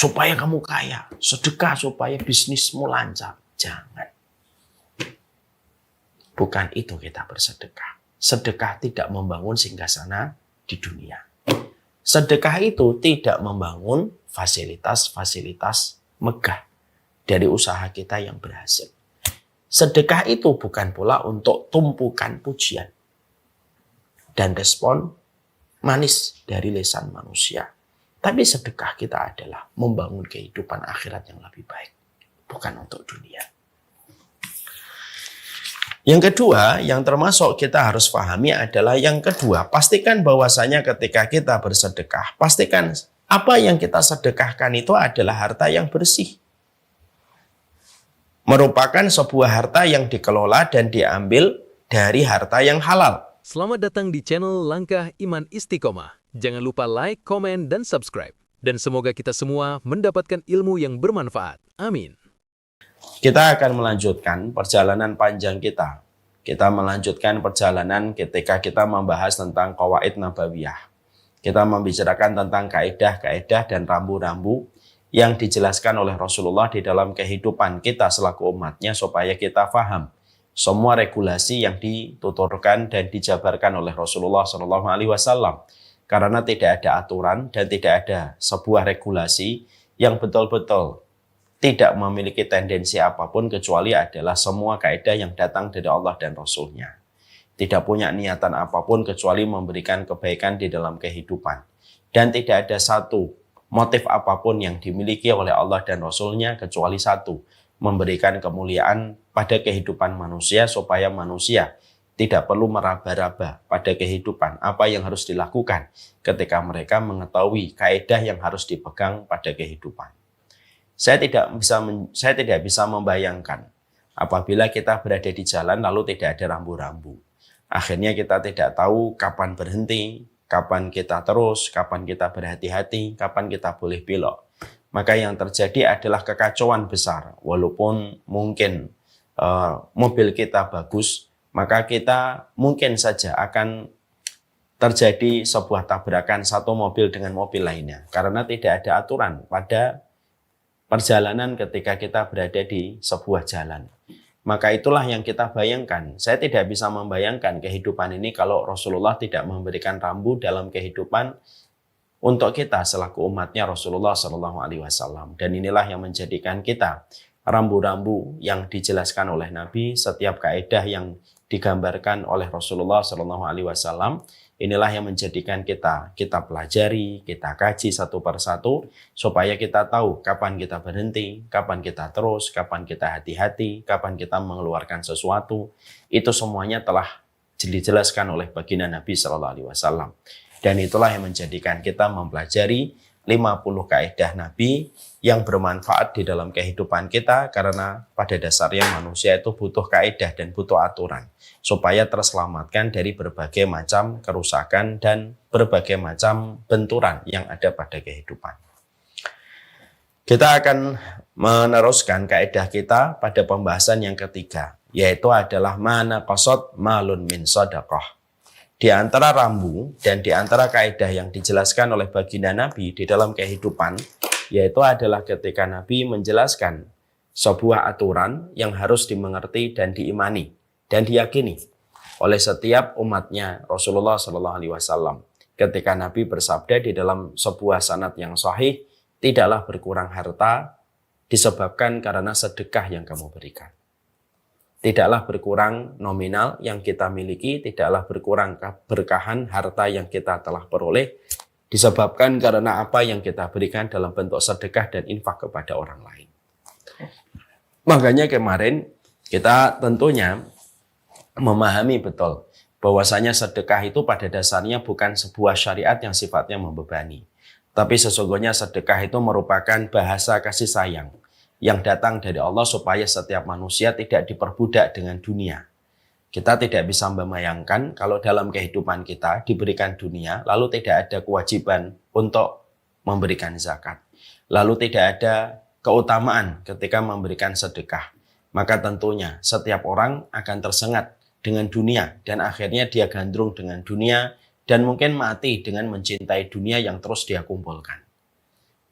supaya kamu kaya, sedekah supaya bisnismu lancar. Jangan. Bukan itu kita bersedekah. Sedekah tidak membangun singgasana di dunia. Sedekah itu tidak membangun fasilitas-fasilitas megah dari usaha kita yang berhasil. Sedekah itu bukan pula untuk tumpukan pujian dan respon manis dari lisan manusia. Tapi sedekah kita adalah membangun kehidupan akhirat yang lebih baik. Bukan untuk dunia. Yang kedua, yang termasuk kita harus pahami adalah yang kedua, pastikan bahwasanya ketika kita bersedekah, pastikan apa yang kita sedekahkan itu adalah harta yang bersih. Merupakan sebuah harta yang dikelola dan diambil dari harta yang halal. Selamat datang di channel Langkah Iman Istiqomah. Jangan lupa like, komen, dan subscribe. Dan semoga kita semua mendapatkan ilmu yang bermanfaat. Amin. Kita akan melanjutkan perjalanan panjang kita. Kita melanjutkan perjalanan ketika kita membahas tentang qawaid nabawiyah. Kita membicarakan tentang kaedah-kaedah dan rambu-rambu yang dijelaskan oleh Rasulullah di dalam kehidupan kita selaku umatnya supaya kita paham semua regulasi yang dituturkan dan dijabarkan oleh Rasulullah SAW. Karena tidak ada aturan dan tidak ada sebuah regulasi yang betul-betul tidak memiliki tendensi apapun kecuali adalah semua kaidah yang datang dari Allah dan Rasul-Nya. Tidak punya niatan apapun kecuali memberikan kebaikan di dalam kehidupan. Dan tidak ada satu motif apapun yang dimiliki oleh Allah dan Rasul-Nya kecuali satu, memberikan kemuliaan pada kehidupan manusia supaya manusia tidak perlu meraba-raba pada kehidupan apa yang harus dilakukan ketika mereka mengetahui kaidah yang harus dipegang pada kehidupan. Saya tidak bisa membayangkan apabila kita berada di jalan lalu tidak ada rambu-rambu. Akhirnya kita tidak tahu kapan berhenti, kapan kita terus, kapan kita berhati-hati, kapan kita boleh belok. Maka yang terjadi adalah kekacauan besar. Walaupun mungkin mobil kita bagus, maka kita mungkin saja akan terjadi sebuah tabrakan satu mobil dengan mobil lainnya. Karena tidak ada aturan pada perjalanan ketika kita berada di sebuah jalan. Maka itulah yang kita bayangkan. Saya tidak bisa membayangkan kehidupan ini kalau Rasulullah tidak memberikan rambu dalam kehidupan untuk kita selaku umatnya Rasulullah SAW. Dan inilah yang menjadikan kita rambu-rambu yang dijelaskan oleh Nabi, setiap kaidah yang digambarkan oleh Rasulullah SAW. Inilah yang menjadikan kita pelajari, kita kaji satu persatu, supaya kita tahu kapan kita berhenti, kapan kita terus, kapan kita hati-hati, kapan kita mengeluarkan sesuatu. Itu semuanya telah dijelaskan oleh baginda Nabi SAW. Dan itulah yang menjadikan kita mempelajari 50 kaidah Nabi yang bermanfaat di dalam kehidupan kita, karena pada dasarnya manusia itu butuh kaidah dan butuh aturan supaya terselamatkan dari berbagai macam kerusakan dan berbagai macam benturan yang ada pada kehidupan. Kita akan meneruskan kaidah kita pada pembahasan yang ketiga, yaitu adalah mana qasad malun min shadaqah. Di antara rambu dan di antara kaidah yang dijelaskan oleh baginda Nabi di dalam kehidupan, yaitu adalah ketika Nabi menjelaskan sebuah aturan yang harus dimengerti dan diimani dan diyakini oleh setiap umatnya Rasulullah SAW. Ketika Nabi bersabda di dalam sebuah sanad yang sahih, tidaklah berkurang harta disebabkan karena sedekah yang kamu berikan. Tidaklah berkurang nominal yang kita miliki, tidaklah berkurang keberkahan harta yang kita telah peroleh, disebabkan karena apa yang kita berikan dalam bentuk sedekah dan infak kepada orang lain. Makanya kemarin kita tentunya memahami betul bahwasanya sedekah itu pada dasarnya bukan sebuah syariat yang sifatnya membebani. Tapi sesungguhnya sedekah itu merupakan bahasa kasih sayang yang datang dari Allah supaya setiap manusia tidak diperbudak dengan dunia. Kita tidak bisa membayangkan kalau dalam kehidupan kita diberikan dunia, lalu tidak ada kewajiban untuk memberikan zakat. Lalu tidak ada keutamaan ketika memberikan sedekah. Maka tentunya setiap orang akan tersengat dengan dunia dan akhirnya dia gandrung dengan dunia dan mungkin mati dengan mencintai dunia yang terus dia kumpulkan.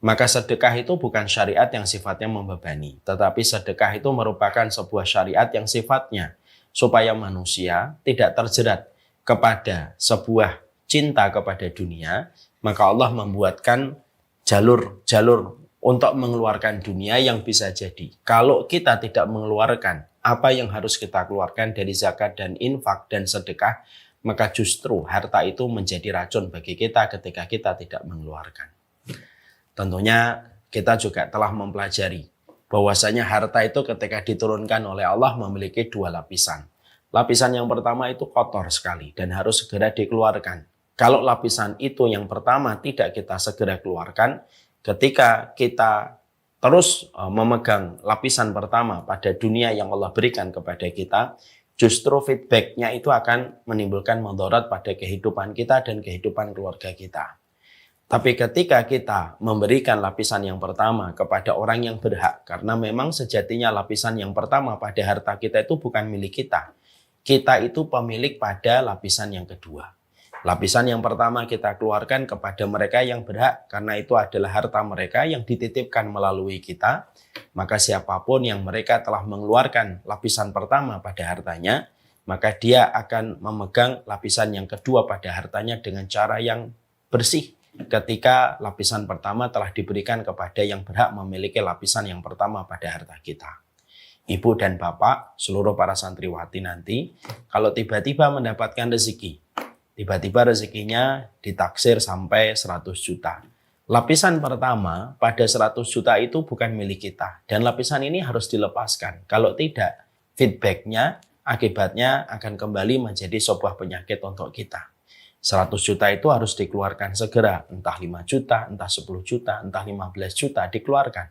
Maka sedekah itu bukan syariat yang sifatnya membebani, tetapi sedekah itu merupakan sebuah syariat yang sifatnya supaya manusia tidak terjerat kepada sebuah cinta kepada dunia, maka Allah membuatkan jalur-jalur untuk mengeluarkan dunia yang bisa jadi. Kalau kita tidak mengeluarkan apa yang harus kita keluarkan dari zakat dan infak dan sedekah, maka justru harta itu menjadi racun bagi kita ketika kita tidak mengeluarkan. Tentunya kita juga telah mempelajari bahwasanya harta itu ketika diturunkan oleh Allah memiliki dua lapisan. Lapisan yang pertama itu kotor sekali dan harus segera dikeluarkan. Kalau lapisan itu yang pertama tidak kita segera keluarkan, ketika kita terus memegang lapisan pertama pada dunia yang Allah berikan kepada kita, justru feedbacknya itu akan menimbulkan mudarat pada kehidupan kita dan kehidupan keluarga kita. Tapi ketika kita memberikan lapisan yang pertama kepada orang yang berhak, karena memang sejatinya lapisan yang pertama pada harta kita itu bukan milik kita. Kita itu pemilik pada lapisan yang kedua. Lapisan yang pertama kita keluarkan kepada mereka yang berhak, karena itu adalah harta mereka yang dititipkan melalui kita. Maka siapapun yang mereka telah mengeluarkan lapisan pertama pada hartanya, maka dia akan memegang lapisan yang kedua pada hartanya dengan cara yang bersih. Ketika lapisan pertama telah diberikan kepada yang berhak memiliki lapisan yang pertama pada harta kita. Ibu dan bapak, seluruh para santriwati nanti, kalau tiba-tiba mendapatkan rezeki, tiba-tiba rezekinya ditaksir sampai 100 juta. Lapisan pertama pada 100 juta itu bukan milik kita. Dan lapisan ini harus dilepaskan. Kalau tidak, feedbacknya, akibatnya akan kembali menjadi sebuah penyakit untuk kita. 100 juta itu harus dikeluarkan segera. Entah 5 juta, entah 10 juta, entah 15 juta dikeluarkan.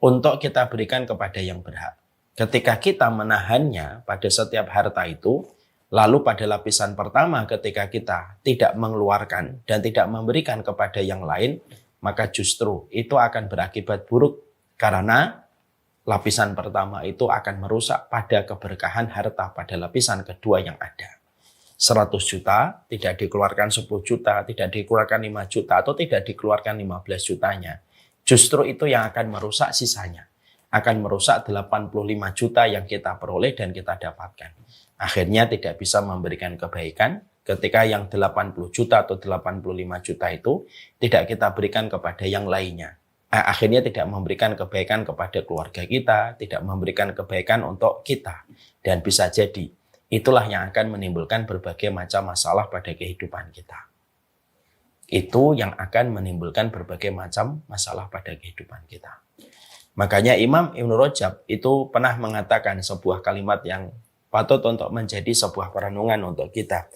Untuk kita berikan kepada yang berhak. Ketika kita menahannya pada setiap harta itu, lalu pada lapisan pertama ketika kita tidak mengeluarkan dan tidak memberikan kepada yang lain, maka justru itu akan berakibat buruk karena lapisan pertama itu akan merusak pada keberkahan harta pada lapisan kedua yang ada. 100 juta tidak dikeluarkan 10 juta, tidak dikeluarkan 5 juta atau tidak dikeluarkan 15 jutanya. Justru itu yang akan merusak sisanya. Akan merusak 85 juta yang kita peroleh dan kita dapatkan. Akhirnya tidak bisa memberikan kebaikan ketika yang 80 juta atau 85 juta itu tidak kita berikan kepada yang lainnya. Akhirnya tidak memberikan kebaikan kepada keluarga kita, tidak memberikan kebaikan untuk kita. Dan bisa jadi itulah yang akan menimbulkan berbagai macam masalah pada kehidupan kita. Itu yang akan menimbulkan berbagai macam masalah pada kehidupan kita. Makanya Imam Ibnu Rajab itu pernah mengatakan sebuah kalimat yang patut untuk menjadi sebuah perenungan untuk kita.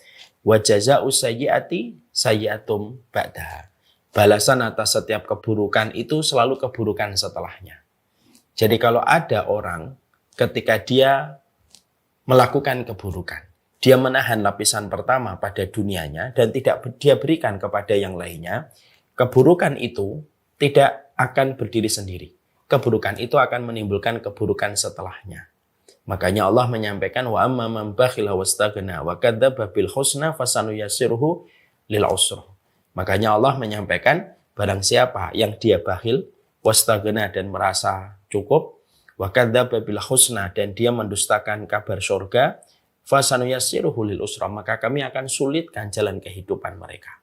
Wa jazaa'u sayyi'ati sayyi'atum ba'daha. Balasan atas setiap keburukan itu selalu keburukan setelahnya. Jadi kalau ada orang ketika dia melakukan keburukan, dia menahan lapisan pertama pada dunianya dan tidak dia berikan kepada yang lainnya, keburukan itu tidak akan berdiri sendiri. Keburukan itu akan menimbulkan keburukan setelahnya. Makanya Allah menyampaikan wa amma man bakhila wastaghna wa kadzdzaba bil husna fasanuyassiruhu lil usra. Makanya Allah menyampaikan barang siapa yang dia bakhil wastaghna dan merasa cukup wa kadzdzaba bil husna dan dia mendustakan kabar surga fasanuyassiruhu lil usra, maka kami akan sulitkan jalan kehidupan mereka.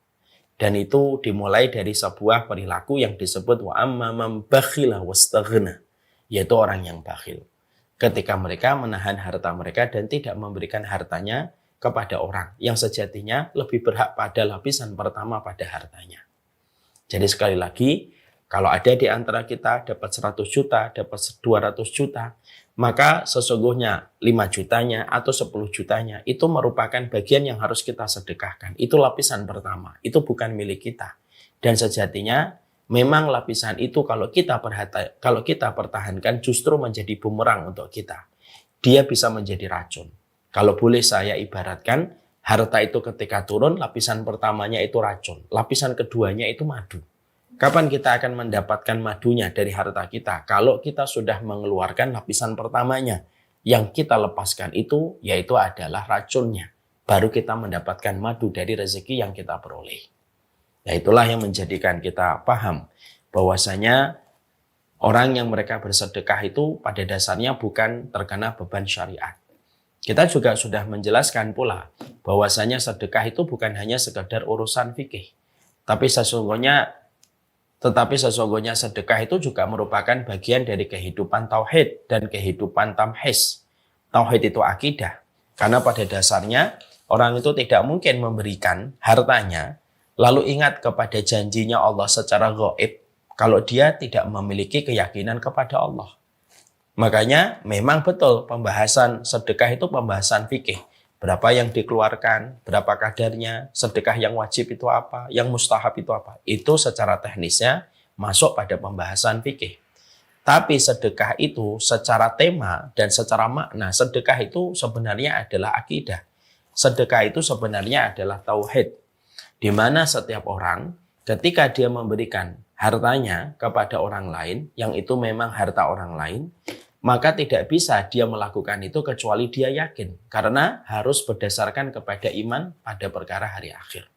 Dan itu dimulai dari sebuah perilaku yang disebut wa amma man bakhila wastaghna, yaitu orang yang bakhil. Ketika mereka menahan harta mereka dan tidak memberikan hartanya kepada orang yang sejatinya lebih berhak pada lapisan pertama pada hartanya. Jadi sekali lagi, kalau ada di antara kita dapat 100 juta, dapat 200 juta, maka sesungguhnya 5 jutanya atau 10 jutanya itu merupakan bagian yang harus kita sedekahkan. Itu lapisan pertama, itu bukan milik kita. Dan sejatinya memang lapisan itu kalau kita pertahankan justru menjadi bumerang untuk kita. Dia bisa menjadi racun. Kalau boleh saya ibaratkan, harta itu ketika turun, lapisan pertamanya itu racun. Lapisan keduanya itu madu. Kapan kita akan mendapatkan madunya dari harta kita? Kalau kita sudah mengeluarkan lapisan pertamanya. Yang kita lepaskan itu, yaitu adalah racunnya. Baru kita mendapatkan madu dari rezeki yang kita peroleh. Nah itulah yang menjadikan kita paham bahwasanya orang yang mereka bersedekah itu pada dasarnya bukan terkena beban syariat. Kita juga sudah menjelaskan pula bahwasanya sedekah itu bukan hanya sekedar urusan fikih, tetapi sesungguhnya sedekah itu juga merupakan bagian dari kehidupan tauhid dan kehidupan tamhis. Tauhid itu akidah. Karena pada dasarnya orang itu tidak mungkin memberikan hartanya lalu ingat kepada janjinya Allah secara gaib kalau dia tidak memiliki keyakinan kepada Allah. Makanya memang betul pembahasan sedekah itu pembahasan fikih. Berapa yang dikeluarkan, berapa kadarnya, sedekah yang wajib itu apa, yang mustahab itu apa. Itu secara teknisnya masuk pada pembahasan fikih. Tapi sedekah itu secara tema dan secara makna, sedekah itu sebenarnya adalah akidah. Sedekah itu sebenarnya adalah tauhid. Di mana setiap orang ketika dia memberikan hartanya kepada orang lain, yang itu memang harta orang lain, maka tidak bisa dia melakukan itu kecuali dia yakin. Karena harus berdasarkan kepada iman pada perkara hari akhir.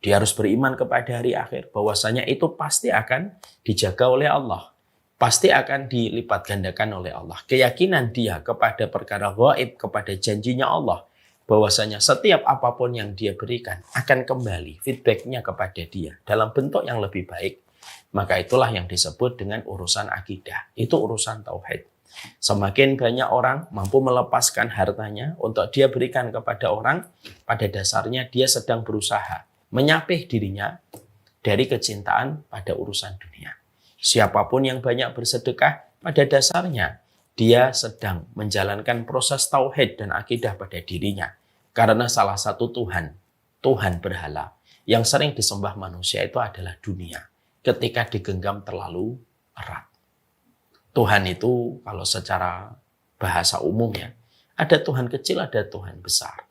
Dia harus beriman kepada hari akhir. Bahwasanya itu pasti akan dijaga oleh Allah. Pasti akan dilipat gandakan oleh Allah. Keyakinan dia kepada perkara gaib, kepada janjinya Allah. Bahwasanya setiap apapun yang dia berikan akan kembali feedbacknya kepada dia. Dalam bentuk yang lebih baik. Maka itulah yang disebut dengan urusan akidah. Itu urusan tauhid. Semakin banyak orang mampu melepaskan hartanya untuk dia berikan kepada orang, pada dasarnya dia sedang berusaha menyapih dirinya dari kecintaan pada urusan dunia. Siapapun yang banyak bersedekah, pada dasarnya dia sedang menjalankan proses tauhid dan akidah pada dirinya. Karena salah satu Tuhan berhala yang sering disembah manusia itu adalah dunia. Ketika digenggam terlalu erat. Tuhan itu kalau secara bahasa umum ya, ada Tuhan kecil, ada Tuhan besar.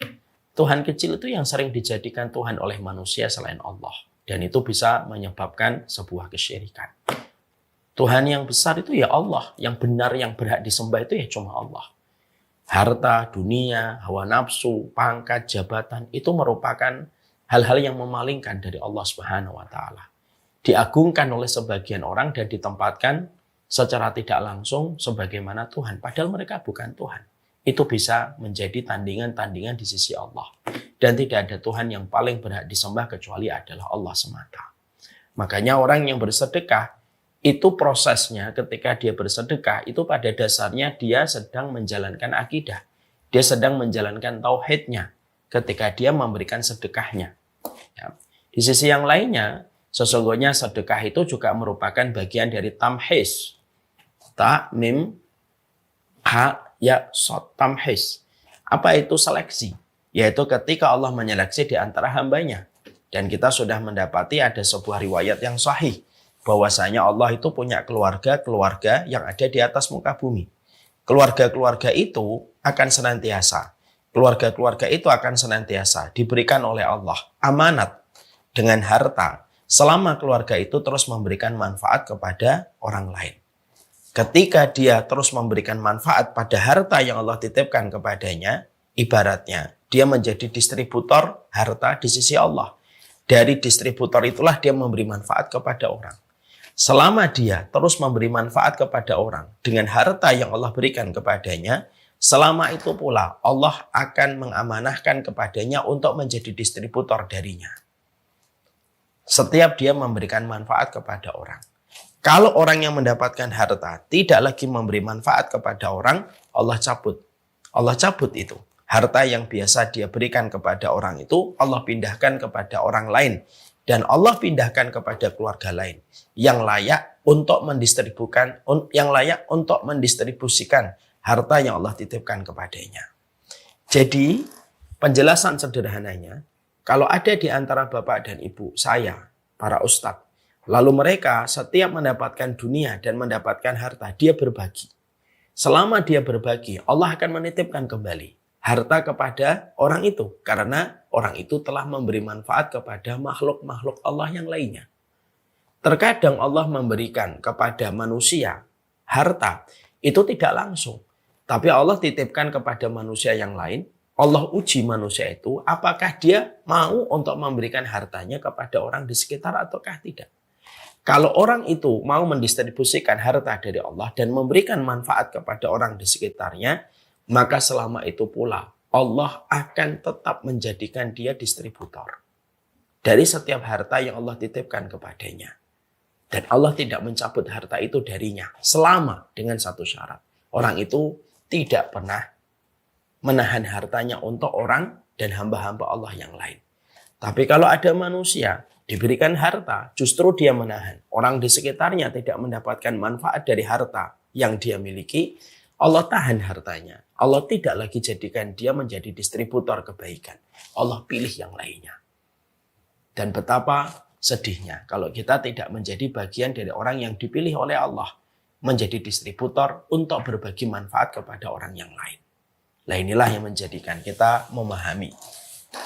Tuhan kecil itu yang sering dijadikan Tuhan oleh manusia selain Allah. Dan itu bisa menyebabkan sebuah kesyirikan. Tuhan yang besar itu ya Allah. Yang benar, yang berhak disembah itu ya cuma Allah. Harta, dunia, hawa nafsu, pangkat, jabatan itu merupakan hal-hal yang memalingkan dari Allah Subhanahu wa Ta'ala. Diagungkan oleh sebagian orang dan ditempatkan secara tidak langsung sebagaimana Tuhan. Padahal mereka bukan Tuhan. Itu bisa menjadi tandingan-tandingan di sisi Allah. Dan tidak ada Tuhan yang paling berhak disembah kecuali adalah Allah semata. Makanya orang yang bersedekah, itu prosesnya ketika dia bersedekah, itu pada dasarnya dia sedang menjalankan akidah. Dia sedang menjalankan tauhidnya ketika dia memberikan sedekahnya. Ya. Di sisi yang lainnya, sesungguhnya sedekah itu juga merupakan bagian dari tamhis. Ta, mim, ha, ya, sod, tamhis. Apa itu seleksi? Yaitu ketika Allah menyeleksi di antara hambanya. Dan kita sudah mendapati ada sebuah riwayat yang sahih. Bahwasanya Allah itu punya keluarga-keluarga yang ada di atas muka bumi. Keluarga-keluarga itu akan senantiasa. Keluarga-keluarga itu akan senantiasa diberikan oleh Allah amanat dengan harta. Selama keluarga itu terus memberikan manfaat kepada orang lain. Ketika dia terus memberikan manfaat pada harta yang Allah titipkan kepadanya, ibaratnya dia menjadi distributor harta di sisi Allah. Dari distributor itulah dia memberi manfaat kepada orang. Selama dia terus memberi manfaat kepada orang dengan harta yang Allah berikan kepadanya, selama itu pula Allah akan mengamanahkan kepadanya untuk menjadi distributor darinya. Setiap dia memberikan manfaat kepada orang. Kalau orang yang mendapatkan harta tidak lagi memberi manfaat kepada orang, Allah cabut. Allah cabut itu. Harta yang biasa dia berikan kepada orang itu, Allah pindahkan kepada orang lain. Dan Allah pindahkan kepada keluarga lain. Yang layak untuk mendistribusikan harta yang Allah titipkan kepadanya. Jadi, penjelasan sederhananya, kalau ada di antara bapak dan ibu, saya, para ustadz, lalu mereka setiap mendapatkan dunia dan mendapatkan harta, dia berbagi. Selama dia berbagi, Allah akan menitipkan kembali harta kepada orang itu. Karena orang itu telah memberi manfaat kepada makhluk-makhluk Allah yang lainnya. Terkadang Allah memberikan kepada manusia harta, itu tidak langsung. Tapi Allah titipkan kepada manusia yang lain. Allah uji manusia itu, apakah dia mau untuk memberikan hartanya kepada orang di sekitar ataukah tidak. Kalau orang itu mau mendistribusikan harta dari Allah dan memberikan manfaat kepada orang di sekitarnya, maka selama itu pula Allah akan tetap menjadikan dia distributor dari setiap harta yang Allah titipkan kepadanya. Dan Allah tidak mencabut harta itu darinya selama dengan satu syarat. Orang itu tidak pernah menahan hartanya untuk orang dan hamba-hamba Allah yang lain. Tapi kalau ada manusia diberikan harta, justru dia menahan. Orang di sekitarnya tidak mendapatkan manfaat dari harta yang dia miliki, Allah tahan hartanya. Allah tidak lagi jadikan dia menjadi distributor kebaikan. Allah pilih yang lainnya. Dan betapa sedihnya kalau kita tidak menjadi bagian dari orang yang dipilih oleh Allah menjadi distributor untuk berbagi manfaat kepada orang yang lain. Nah, inilah yang menjadikan kita memahami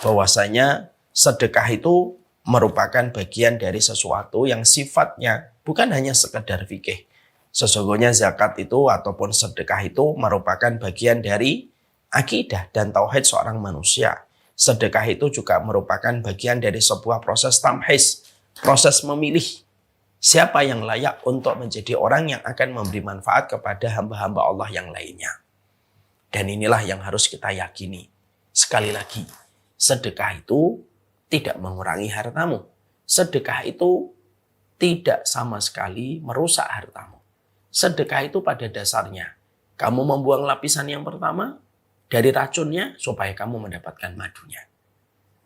bahwasanya sedekah itu merupakan bagian dari sesuatu yang sifatnya bukan hanya sekedar fikih. Sesungguhnya zakat itu ataupun sedekah itu merupakan bagian dari akidah dan tauhid seorang manusia. Sedekah itu juga merupakan bagian dari sebuah proses tamhis, proses memilih siapa yang layak untuk menjadi orang yang akan memberi manfaat kepada hamba-hamba Allah yang lainnya. Dan inilah yang harus kita yakini. Sekali lagi, sedekah itu tidak mengurangi hartamu. Sedekah itu tidak sama sekali merusak hartamu. Sedekah itu pada dasarnya, kamu membuang lapisan yang pertama dari racunnya supaya kamu mendapatkan madunya.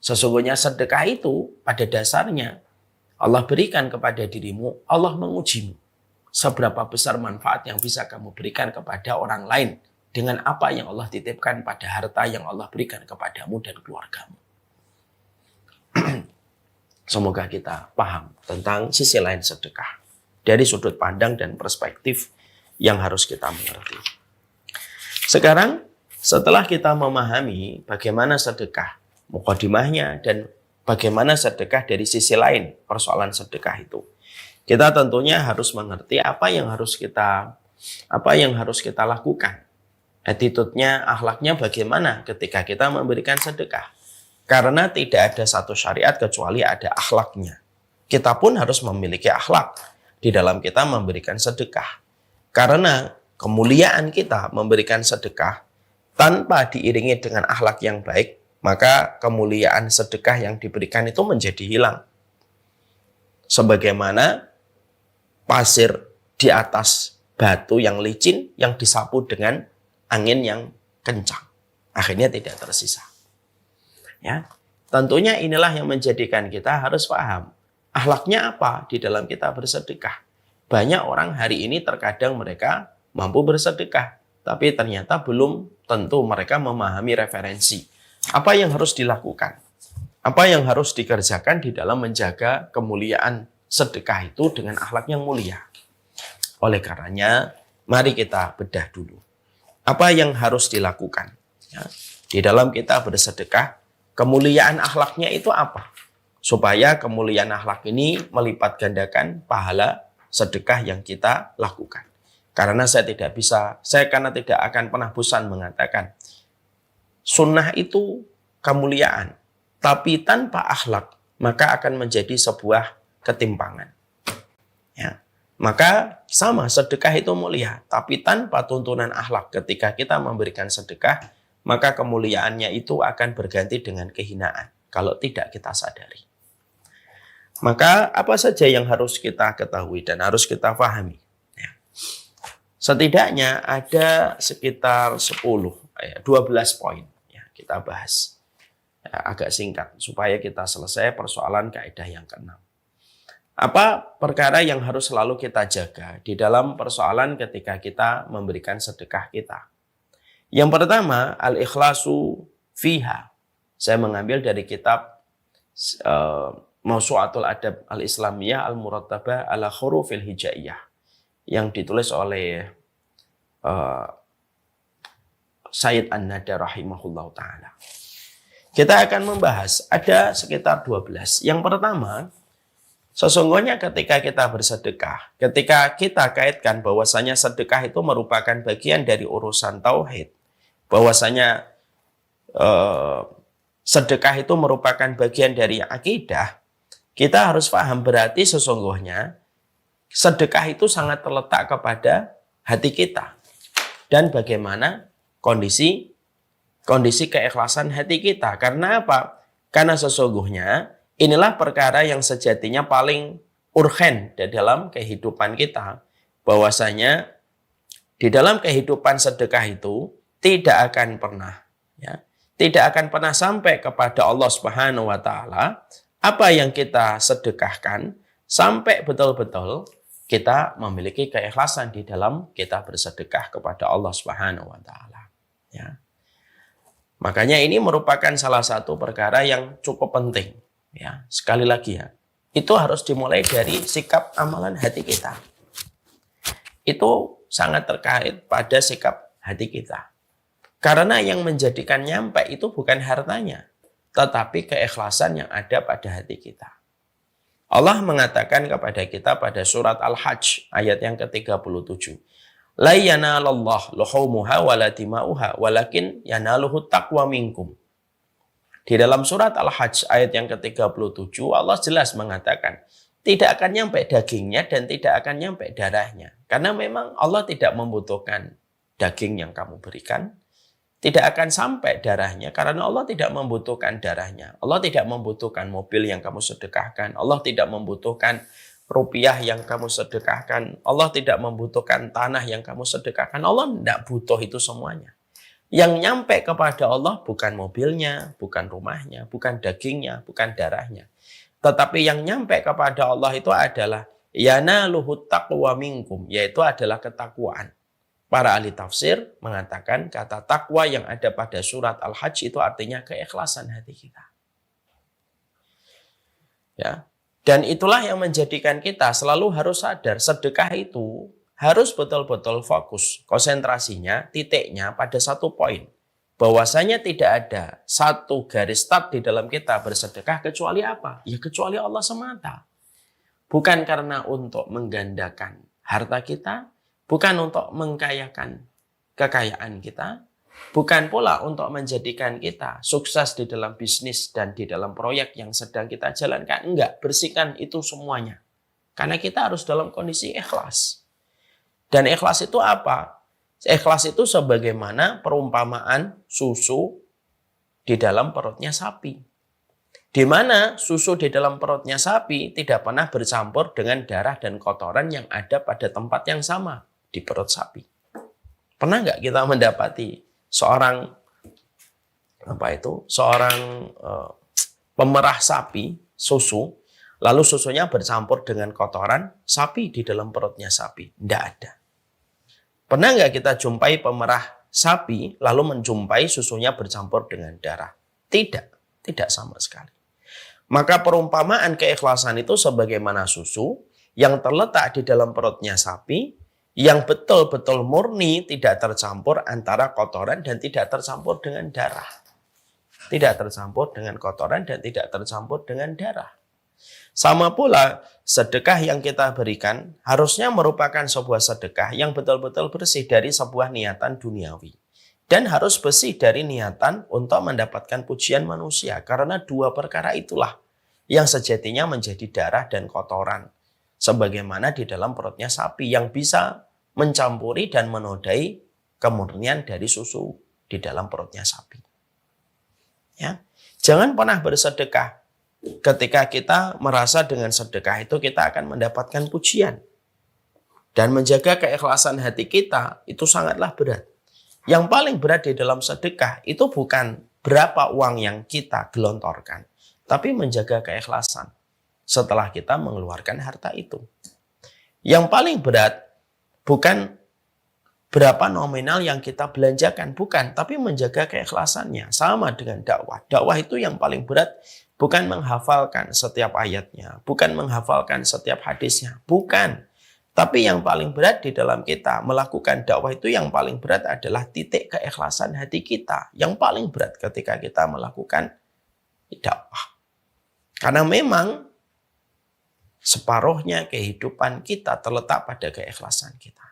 Sesungguhnya sedekah itu pada dasarnya Allah berikan kepada dirimu, Allah mengujimu. Seberapa besar manfaat yang bisa kamu berikan kepada orang lain dengan apa yang Allah titipkan pada harta yang Allah berikan kepadamu dan keluargamu. Semoga kita paham tentang sisi lain sedekah dari sudut pandang dan perspektif yang harus kita mengerti. Sekarang setelah kita memahami bagaimana sedekah, mukadimahnya dan bagaimana sedekah dari sisi lain persoalan sedekah itu, kita tentunya harus mengerti apa yang harus kita lakukan. Attitude-nya, akhlaknya bagaimana ketika kita memberikan sedekah. Karena tidak ada satu syariat kecuali ada akhlaknya. Kita pun harus memiliki akhlak di dalam kita memberikan sedekah. Karena kemuliaan kita memberikan sedekah tanpa diiringi dengan akhlak yang baik, maka kemuliaan sedekah yang diberikan itu menjadi hilang. Sebagaimana pasir di atas batu yang licin yang disapu dengan angin yang kencang. Akhirnya tidak tersisa. Ya, tentunya inilah yang menjadikan kita harus paham akhlaknya apa di dalam kita bersedekah. Banyak orang hari ini terkadang mereka mampu bersedekah, tapi ternyata belum tentu mereka memahami referensi. Apa yang harus dilakukan? Apa yang harus dikerjakan di dalam menjaga kemuliaan sedekah itu dengan akhlak yang mulia? Oleh karenanya, mari kita bedah dulu. Apa yang harus dilakukan? Ya, di dalam kita bersedekah, kemuliaan akhlaknya itu apa? Supaya kemuliaan akhlak ini melipat gandakan pahala sedekah yang kita lakukan. Karena saya tidak akan pernah bosan mengatakan, sunnah itu kemuliaan, tapi tanpa akhlak, maka akan menjadi sebuah ketimpangan. Ya. Maka sama, sedekah itu mulia, tapi tanpa tuntunan akhlak ketika kita memberikan sedekah, maka kemuliaannya itu akan berganti dengan kehinaan kalau tidak kita sadari. Maka apa saja yang harus kita ketahui dan harus kita pahami? Ya. Setidaknya ada sekitar 12 poin ya, kita bahas. Ya, agak singkat supaya kita selesai persoalan kaidah yang ke-6. Apa perkara yang harus selalu kita jaga di dalam persoalan ketika kita memberikan sedekah kita? Yang pertama, al-ikhlasu fiha. Saya mengambil dari kitab Mawsu'atul Adab al-Islamiyah al-Murattabah ala Hurufil Hijaiyah yang ditulis oleh Sayyid An-Nada rahimahullahu ta'ala. Kita akan membahas ada sekitar 12. Yang pertama, sesungguhnya ketika kita bersedekah, ketika kita kaitkan bahwasanya sedekah itu merupakan bagian dari urusan tauhid, bahwasanya sedekah itu merupakan bagian dari akidah, kita harus paham berarti sesungguhnya sedekah itu sangat terletak kepada hati kita dan bagaimana kondisi keikhlasan hati kita. Karena apa? Karena sesungguhnya inilah perkara yang sejatinya paling urgen di dalam kehidupan kita. Bahwasanya di dalam kehidupan sedekah itu tidak akan pernah sampai kepada Allah Subhanahu wa taala apa yang kita sedekahkan sampai betul-betul kita memiliki keikhlasan di dalam kita bersedekah kepada Allah Subhanahu wa taala. Ya. Makanya ini merupakan salah satu perkara yang cukup penting. Ya, sekali lagi ya, itu harus dimulai dari sikap amalan hati kita. Itu sangat terkait pada sikap hati kita. Karena yang menjadikan nyampe itu bukan hartanya, tetapi keikhlasan yang ada pada hati kita. Allah mengatakan kepada kita pada surat Al-Hajj ayat yang ke-37. La yanalallah luhumuha wala dima'uha walakin yanaluhu taqwa minkum. Di dalam surat Al-Hajj ayat yang ke-37 Allah jelas mengatakan tidak akan nyampe dagingnya dan tidak akan nyampe darahnya. Karena memang Allah tidak membutuhkan daging yang kamu berikan. Tidak akan sampai darahnya karena Allah tidak membutuhkan darahnya. Allah tidak membutuhkan mobil yang kamu sedekahkan. Allah tidak membutuhkan rupiah yang kamu sedekahkan. Allah tidak membutuhkan tanah yang kamu sedekahkan. Allah tidak butuh itu semuanya. Yang nyampe kepada Allah bukan mobilnya, bukan rumahnya, bukan dagingnya, bukan darahnya. Tetapi yang nyampe kepada Allah itu adalah yanaluhu taqwa minkum, yaitu adalah ketakwaan. Para ahli tafsir mengatakan kata takwa yang ada pada surat Al-Hajj itu artinya keikhlasan hati kita. Ya. Dan itulah yang menjadikan kita selalu harus sadar sedekah itu harus betul-betul fokus. Konsentrasinya, titiknya pada satu poin. Bahwasanya tidak ada satu garis start di dalam kita bersedekah kecuali apa? Ya kecuali Allah semata. Bukan karena untuk menggandakan harta kita, bukan untuk mengkayakan kekayaan kita, bukan pula untuk menjadikan kita sukses di dalam bisnis dan di dalam proyek yang sedang kita jalankan. Enggak, bersihkan itu semuanya. Karena kita harus dalam kondisi ikhlas. Dan ikhlas itu apa? Ikhlas itu sebagaimana perumpamaan susu di dalam perutnya sapi. Di mana susu di dalam perutnya sapi tidak pernah bercampur dengan darah dan kotoran yang ada pada tempat yang sama di perut sapi. Pernah nggak kita mendapati seorang pemerah sapi susu, lalu susunya bercampur dengan kotoran sapi di dalam perutnya sapi? Tidak ada. Pernah nggak kita jumpai pemerah sapi lalu menjumpai susunya bercampur dengan darah? Tidak sama sekali. Maka perumpamaan keikhlasan itu sebagaimana susu yang terletak di dalam perutnya sapi, yang betul-betul murni, tidak tercampur antara kotoran dan tidak tercampur dengan darah. Tidak tercampur dengan kotoran dan tidak tercampur dengan darah. Sama pula sedekah yang kita berikan harusnya merupakan sebuah sedekah yang betul-betul bersih dari sebuah niatan duniawi. Dan harus bersih dari niatan untuk mendapatkan pujian manusia. Karena dua perkara itulah yang sejatinya menjadi darah dan kotoran. Sebagaimana di dalam perutnya sapi yang bisa mencampuri dan menodai kemurnian dari susu di dalam perutnya sapi. Ya, jangan pernah bersedekah ketika kita merasa dengan sedekah itu kita akan mendapatkan pujian. Dan menjaga keikhlasan hati kita itu sangatlah berat. Yang paling berat di dalam sedekah itu bukan berapa uang yang kita gelontorkan, tapi menjaga keikhlasan setelah kita mengeluarkan harta itu. Yang paling berat bukan berapa nominal yang kita belanjakan, bukan, tapi menjaga keikhlasannya. Sama dengan dakwah. Dakwah itu yang paling berat bukan menghafalkan setiap ayatnya, bukan menghafalkan setiap hadisnya, bukan. Tapi yang paling berat di dalam kita melakukan dakwah itu yang paling berat adalah titik keikhlasan hati kita. Yang paling berat ketika kita melakukan dakwah. Karena memang separuhnya kehidupan kita terletak pada keikhlasan kita.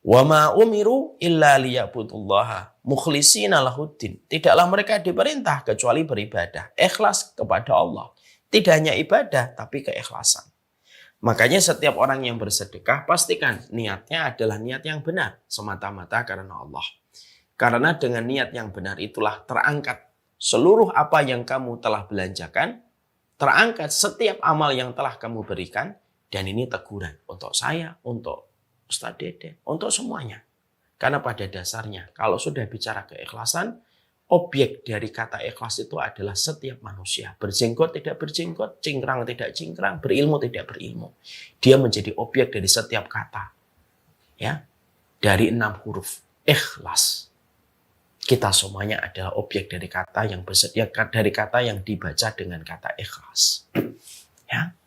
Wa ma umiru illa liya'budullaha mukhlishina lahuddin. Tidaklah mereka diperintah kecuali beribadah, ikhlas kepada Allah. Tidak hanya ibadah tapi keikhlasan. Makanya setiap orang yang bersedekah, pastikan niatnya adalah niat yang benar, semata-mata karena Allah. Karena dengan niat yang benar itulah terangkat seluruh apa yang kamu telah belanjakan, terangkat setiap amal yang telah kamu berikan, dan ini teguran untuk saya, untuk Ustaz Dede, untuk semuanya. Karena pada dasarnya, kalau sudah bicara keikhlasan, objek dari kata ikhlas itu adalah setiap manusia. Berjenggot tidak berjenggot, cingkrang tidak cingkrang, berilmu tidak berilmu. Dia menjadi objek dari setiap kata. Ya, dari 6 huruf. Ikhlas. Kita semuanya adalah objek dari kata yang bersedia, dari kata yang dibaca dengan kata ikhlas. Ya.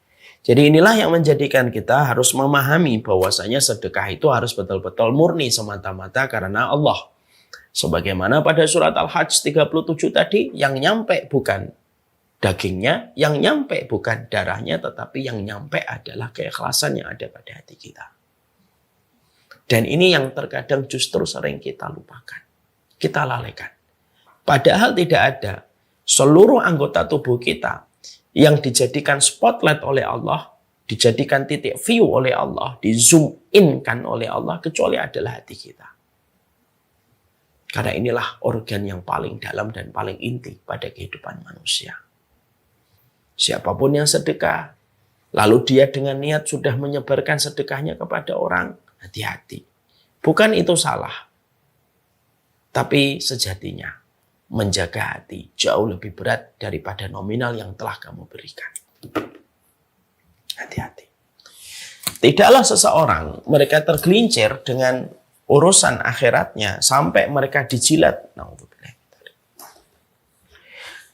Jadi inilah yang menjadikan kita harus memahami bahwasanya sedekah itu harus betul-betul murni semata-mata karena Allah. Sebagaimana pada surat Al-Hajj 37 tadi, yang nyampe bukan dagingnya, yang nyampe bukan darahnya, tetapi yang nyampe adalah keikhlasan yang ada pada hati kita. Dan ini yang terkadang justru sering kita lupakan. Kita lalaikan. Padahal tidak ada seluruh anggota tubuh kita yang dijadikan spotlight oleh Allah, dijadikan titik view oleh Allah, di zoom in-kan oleh Allah, kecuali adalah hati kita. Karena inilah organ yang paling dalam dan paling inti pada kehidupan manusia. Siapapun yang sedekah, lalu dia dengan niat sudah menyebarkan sedekahnya kepada orang, hati-hati. Bukan itu salah. Tapi sejatinya, menjaga hati jauh lebih berat daripada nominal yang telah kamu berikan. Hati-hati. Tidaklah seseorang mereka tergelincir dengan urusan akhiratnya sampai mereka dijilat.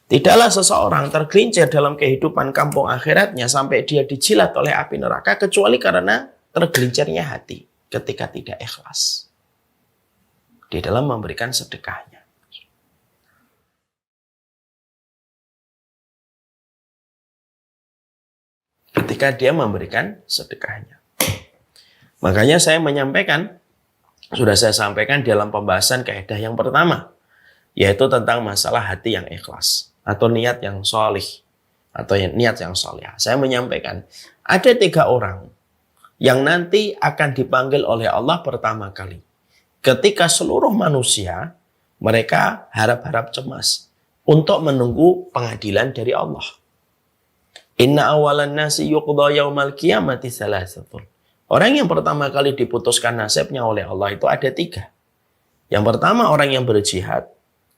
Tidaklah seseorang tergelincir dalam kehidupan kampung akhiratnya sampai dia dijilat oleh api neraka kecuali karena tergelincirnya hati ketika tidak ikhlas di dalam memberikan sedekahnya. Ketika dia memberikan sedekahnya. Makanya saya menyampaikan, sudah saya sampaikan dalam pembahasan kaidah yang pertama, yaitu tentang masalah hati yang ikhlas atau niat yang sholih atau niat yang sholih. Saya menyampaikan ada 3 orang yang nanti akan dipanggil oleh Allah pertama kali. Ketika seluruh manusia mereka harap-harap cemas untuk menunggu pengadilan dari Allah. Inna awalan nasi yuqda yaumal qiyamati salasatun. Orang yang pertama kali diputuskan nasibnya oleh Allah itu ada 3. Yang pertama orang yang berjihad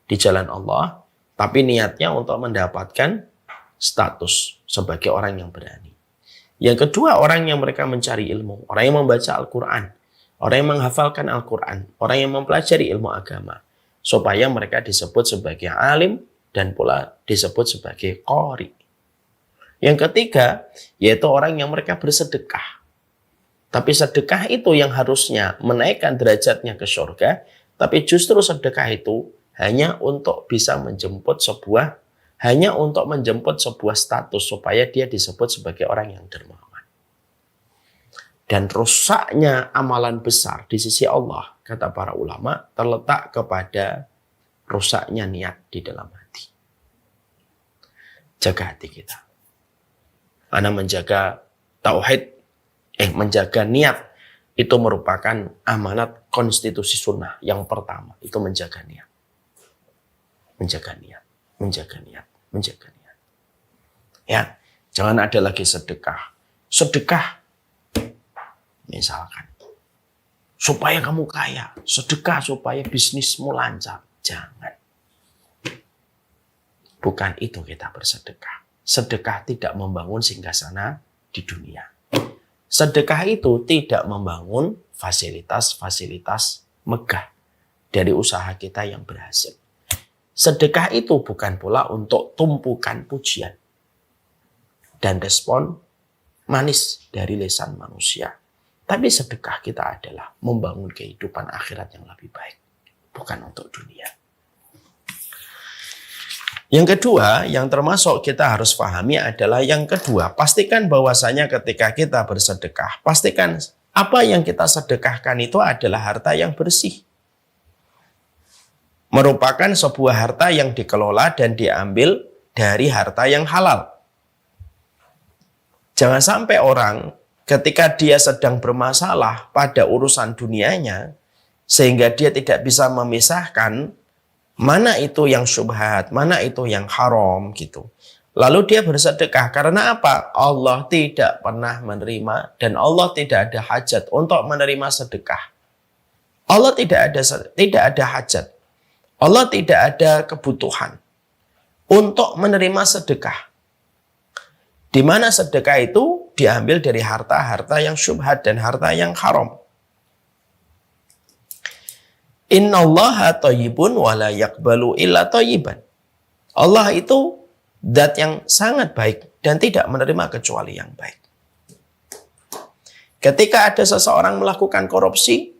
di jalan Allah, tapi niatnya untuk mendapatkan status sebagai orang yang berani. Yang kedua orang yang mereka mencari ilmu, orang yang membaca Al-Quran, orang yang menghafalkan Al-Quran, orang yang mempelajari ilmu agama, supaya mereka disebut sebagai alim dan pula disebut sebagai qari. Yang ketiga, yaitu orang yang mereka bersedekah. Tapi sedekah itu yang harusnya menaikkan derajatnya ke surga, tapi justru sedekah itu hanya untuk bisa menjemput sebuah status supaya dia disebut sebagai orang yang dermawan. Dan rusaknya amalan besar di sisi Allah, kata para ulama, terletak kepada rusaknya niat di dalam hati. Jaga hati kita. Karena menjaga tauhid, menjaga niat, itu merupakan amanat konstitusi sunnah yang pertama. Itu menjaga niat. Menjaga niat. Menjaga niat. Menjaga niat. Ya, jangan ada lagi sedekah. Sedekah, misalkan, supaya kamu kaya. Sedekah supaya bisnismu lancar. Jangan. Bukan itu kita bersedekah. Sedekah tidak membangun singgasana di dunia. Sedekah itu tidak membangun fasilitas-fasilitas megah dari usaha kita yang berhasil. Sedekah itu bukan pula untuk tumpukan pujian dan respon manis dari lisan manusia. Tapi sedekah kita adalah membangun kehidupan akhirat yang lebih baik, bukan untuk dunia. Yang kedua, yang termasuk kita harus pahami adalah yang kedua, pastikan bahwasanya ketika kita bersedekah, pastikan apa yang kita sedekahkan itu adalah harta yang bersih. Merupakan sebuah harta yang dikelola dan diambil dari harta yang halal. Jangan sampai orang ketika dia sedang bermasalah pada urusan dunianya, sehingga dia tidak bisa memisahkan mana itu yang syubhat, mana itu yang haram gitu. Lalu dia bersedekah karena apa? Allah tidak pernah menerima dan Allah tidak ada hajat untuk menerima sedekah. Allah tidak ada hajat. Allah tidak ada kebutuhan untuk menerima sedekah. Di mana sedekah itu diambil dari harta-harta yang syubhat dan harta yang haram. Innallaha thayyibun wa la yaqbalu illa thayyiban. Allah itu zat yang sangat baik dan tidak menerima kecuali yang baik. Ketika ada seseorang melakukan korupsi,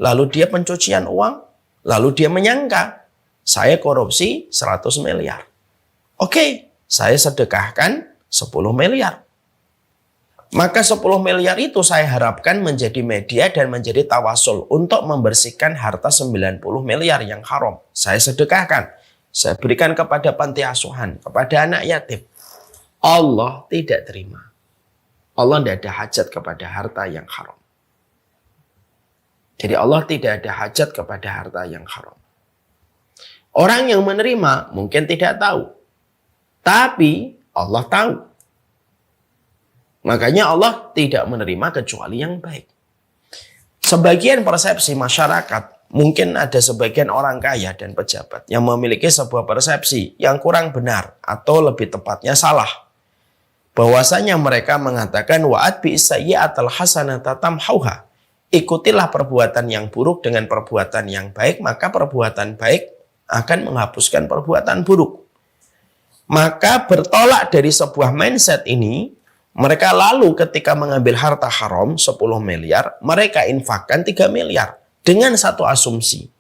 lalu dia pencucian uang, lalu dia menyangka, saya korupsi 100 miliar. Oke, saya sedekahkan 10 miliar. Maka 10 miliar itu saya harapkan menjadi media dan menjadi tawasul untuk membersihkan harta 90 miliar yang haram. Saya sedekahkan. Saya berikan kepada panti asuhan, kepada anak yatim. Allah tidak terima. Allah tidak ada hajat kepada harta yang haram. Jadi Allah tidak ada hajat kepada harta yang haram. Orang yang menerima mungkin tidak tahu. Tapi Allah tahu. Makanya Allah tidak menerima kecuali yang baik. Sebagian persepsi masyarakat, mungkin ada sebagian orang kaya dan pejabat yang memiliki sebuah persepsi yang kurang benar atau lebih tepatnya salah. Bahwasanya mereka mengatakan wa'at bi'isayyi'atal hasanata tamhauha. Ikutilah perbuatan yang buruk dengan perbuatan yang baik, maka perbuatan baik akan menghapuskan perbuatan buruk. Maka bertolak dari sebuah mindset ini, mereka lalu ketika mengambil harta haram 10 miliar, mereka infakkan 3 miliar. Dengan satu asumsi,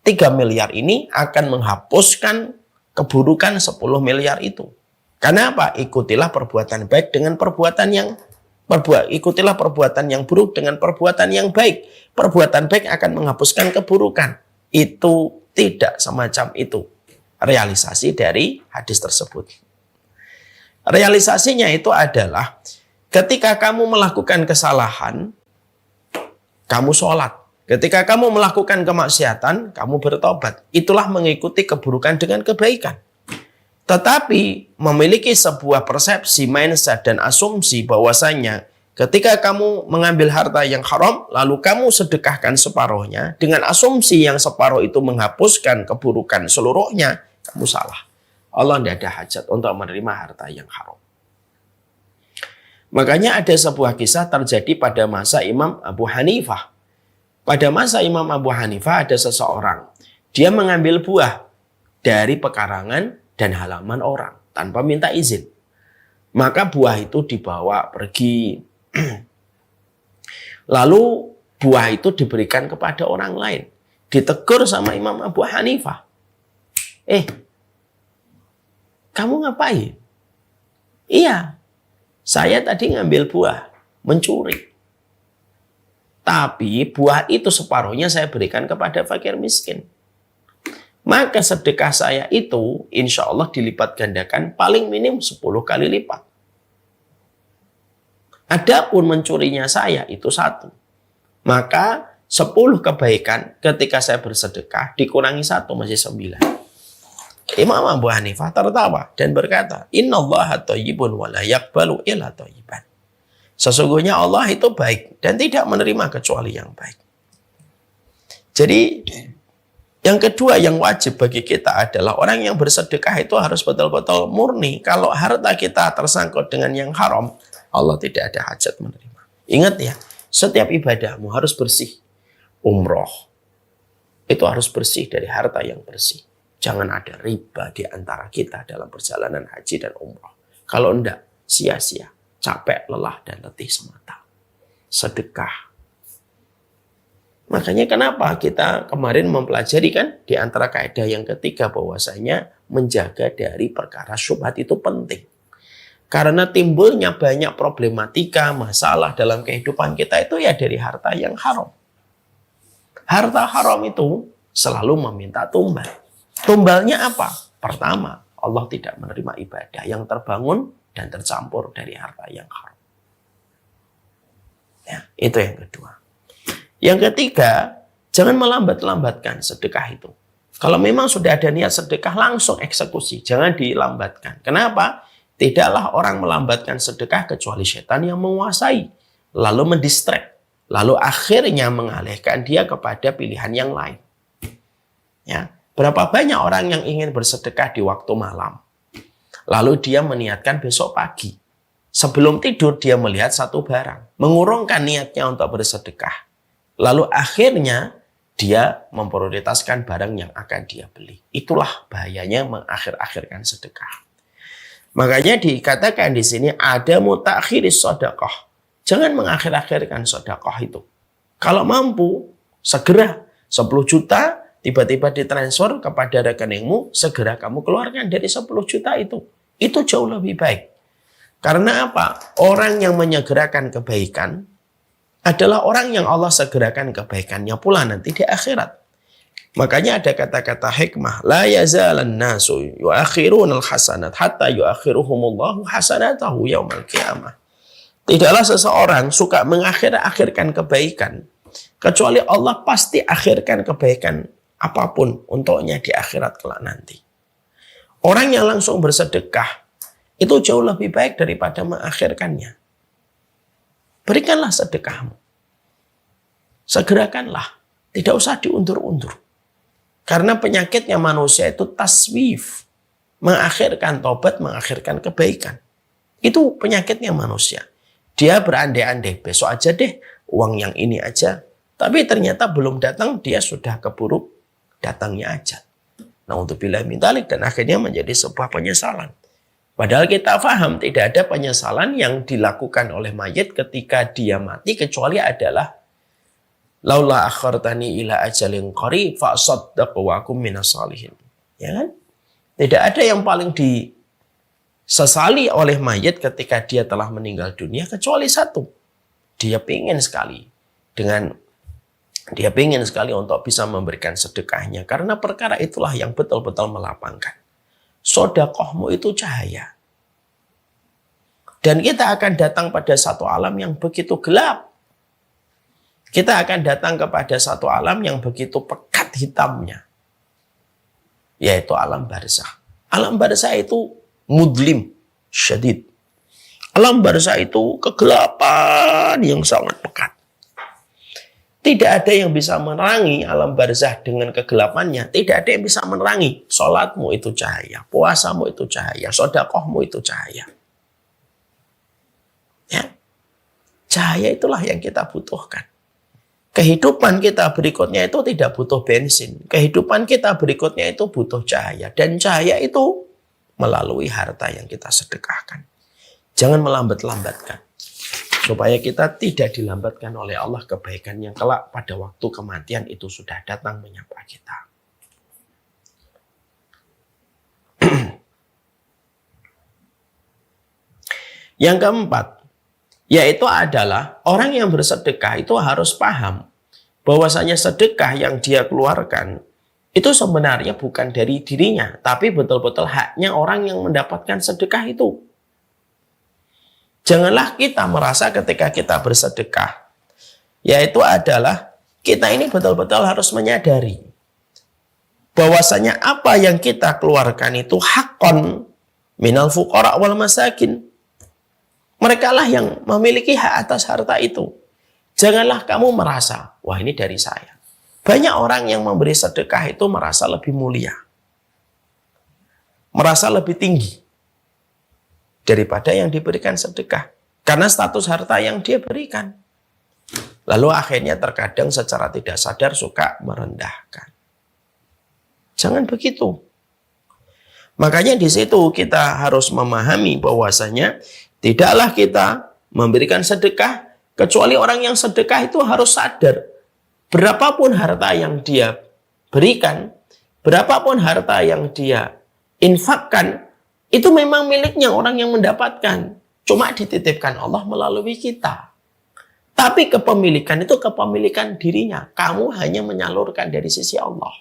3 miliar ini akan menghapuskan keburukan 10 miliar itu. Karena apa? Ikutilah perbuatan baik dengan perbuatan yang ikutilah perbuatan yang buruk dengan perbuatan yang baik. Perbuatan baik akan menghapuskan keburukan. Itu tidak semacam itu realisasi dari hadis tersebut. Realisasinya itu adalah ketika kamu melakukan kesalahan, kamu sholat. Ketika kamu melakukan kemaksiatan, kamu bertobat. Itulah mengikuti keburukan dengan kebaikan. Tetapi memiliki sebuah persepsi, mindset, dan asumsi bahwasanya ketika kamu mengambil harta yang haram, lalu kamu sedekahkan separuhnya, dengan asumsi yang separuh itu menghapuskan keburukan seluruhnya, kamu salah. Allah tidak ada hajat untuk menerima harta yang haram. Makanya ada sebuah kisah terjadi pada masa Imam Abu Hanifah. Pada masa Imam Abu Hanifah ada seseorang. Dia mengambil buah dari pekarangan dan halaman orang tanpa minta izin. Maka buah itu dibawa pergi. Lalu buah itu diberikan kepada orang lain. Ditegur sama Imam Abu Hanifah. Kamu ngapain? Iya, saya tadi ngambil buah, mencuri. Tapi buah itu separuhnya saya berikan kepada fakir miskin. Maka sedekah saya itu insya Allah dilipat gandakan paling minim 10 kali lipat. Adapun mencurinya saya itu 1. Maka 10 kebaikan ketika saya bersedekah dikurangi 1 masih 9. Imam Abu Hanifah tertawa dan berkata, Innallaha thayyibun wa la yaqbalu illa thayyiban. Sesungguhnya Allah itu baik dan tidak menerima kecuali yang baik. Jadi yang kedua yang wajib bagi kita adalah orang yang bersedekah itu harus betul-betul murni. Kalau harta kita tersangkut dengan yang haram, Allah tidak ada hajat menerima. Ingat ya, setiap ibadahmu harus bersih. Umroh itu harus bersih dari harta yang bersih. Jangan ada riba di antara kita dalam perjalanan haji dan umroh. Kalau enggak, sia-sia. Capek, lelah, dan letih semata. Sedekah. Makanya kenapa kita kemarin mempelajari kan di antara kaidah yang ketiga bahwasanya menjaga dari perkara syubhat itu penting. Karena timbulnya banyak problematika, masalah dalam kehidupan kita itu ya dari harta yang haram. Harta haram itu selalu meminta tumbal. Tumbalnya apa? Pertama, Allah tidak menerima ibadah yang terbangun dan tercampur dari harta yang haram. Ya, itu yang kedua. Yang ketiga, jangan melambat-lambatkan sedekah itu. Kalau memang sudah ada niat sedekah, langsung eksekusi. Jangan dilambatkan. Kenapa? Tidaklah orang melambatkan sedekah kecuali setan yang menguasai. Lalu mendistract. Lalu akhirnya mengalihkan dia kepada pilihan yang lain. Ya, berapa banyak orang yang ingin bersedekah di waktu malam. Lalu dia meniatkan besok pagi. Sebelum tidur dia melihat satu barang. Mengurungkan niatnya untuk bersedekah. Lalu akhirnya dia memprioritaskan barang yang akan dia beli. Itulah bahayanya mengakhir-akhirkan sedekah. Makanya dikatakan di sini ada mutakhiris sedekah. Jangan mengakhir-akhirkan sedekah itu. Kalau mampu, segera 10 juta tiba-tiba ditransfer kepada rekeningmu, segera kamu keluarkan dari 10 juta itu. Itu jauh lebih baik. Karena apa? Orang yang menyegerakan kebaikan adalah orang yang Allah segerakan kebaikannya pula nanti di akhirat. Makanya ada kata-kata hikmah, la yazalan nasu yuakhirunal hasanat hatta yuakhiruhumullahu hasanatahu yaumal qiyamah. Tidaklah seseorang suka mengakhir-akhirkan kebaikan kecuali Allah pasti akhirkan kebaikan apapun untuknya di akhirat kelak nanti. Orang yang langsung bersedekah itu jauh lebih baik daripada mengakhirkannya. Berikanlah sedekahmu. Segerakanlah. Tidak usah diundur-undur. Karena penyakitnya manusia itu taswif. Mengakhirkan tobat, mengakhirkan kebaikan. Itu penyakitnya manusia. Dia berandai-andai, besok aja deh, uang yang ini aja. Tapi ternyata belum datang, dia sudah keburu datangnya aja. Na'udzubillah min dzalik, dan akhirnya menjadi sebuah penyesalan. Padahal kita paham tidak ada penyesalan yang dilakukan oleh mayit ketika dia mati kecuali adalah laula akhartani ila ajalin qarib fa asaddaq wa akum minas salihin. Ya kan? Tidak ada yang paling disesali oleh mayit ketika dia telah meninggal dunia kecuali satu. Dia ingin sekali untuk bisa memberikan sedekahnya karena perkara itulah yang betul-betul melapangkan. Sedekahmu itu cahaya. Dan kita akan datang pada satu alam yang begitu gelap. Kita akan datang kepada satu alam yang begitu pekat hitamnya. Yaitu alam barzakh. Alam barzakh itu mudlim, syadid. Alam barzakh itu kegelapan yang sangat pekat. Tidak ada yang bisa menerangi alam barzakh dengan kegelapannya. Tidak ada yang bisa menerangi. Salatmu itu cahaya. Puasamu itu cahaya. Sedekahmu itu cahaya. Ya. Cahaya itulah yang kita butuhkan. Kehidupan kita berikutnya itu tidak butuh bensin. Kehidupan kita berikutnya itu butuh cahaya. Dan cahaya itu melalui harta yang kita sedekahkan. Jangan melambat-lambatkan. Supaya kita tidak dilambatkan oleh Allah kebaikan yang kelak pada waktu kematian itu sudah datang menyapa kita. Yang keempat, yaitu adalah orang yang bersedekah itu harus paham bahwasanya sedekah yang dia keluarkan itu sebenarnya bukan dari dirinya, tapi betul-betul haknya orang yang mendapatkan sedekah itu. Janganlah kita merasa ketika kita bersedekah, yaitu adalah kita ini betul-betul harus menyadari bahwasanya apa yang kita keluarkan itu hakon minal fuqara wal masakin. Mereka lah yang memiliki hak atas harta itu. Janganlah kamu merasa, wah ini dari saya. Banyak orang yang memberi sedekah itu merasa lebih mulia. Merasa lebih tinggi daripada yang diberikan sedekah. Karena status harta yang dia berikan. Lalu akhirnya terkadang secara tidak sadar suka merendahkan. Jangan begitu. Makanya di situ kita harus memahami bahwasanya tidaklah kita memberikan sedekah kecuali orang yang sedekah itu harus sadar. Berapapun harta yang dia berikan, berapapun harta yang dia infakkan, itu memang miliknya orang yang mendapatkan. Cuma dititipkan Allah melalui kita. Tapi kepemilikan itu kepemilikan dirinya. Kamu hanya menyalurkan dari sisi Allah.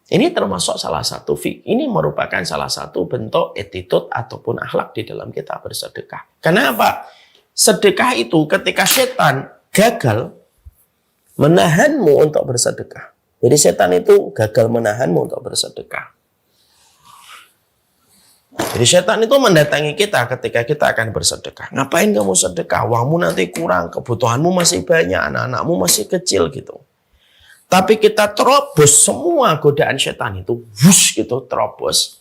Ini termasuk salah satu ini merupakan salah satu bentuk attitude ataupun akhlak di dalam kita bersedekah. Kenapa? sedekah itu ketika setan gagal menahanmu untuk bersedekah. Jadi setan itu gagal menahanmu untuk bersedekah. Jadi setan itu mendatangi kita ketika kita akan bersedekah. Ngapain kamu sedekah? Uangmu nanti kurang, kebutuhanmu masih banyak, anak-anakmu masih kecil gitu. Tapi kita terobos semua godaan setan itu, wush gitu terobos.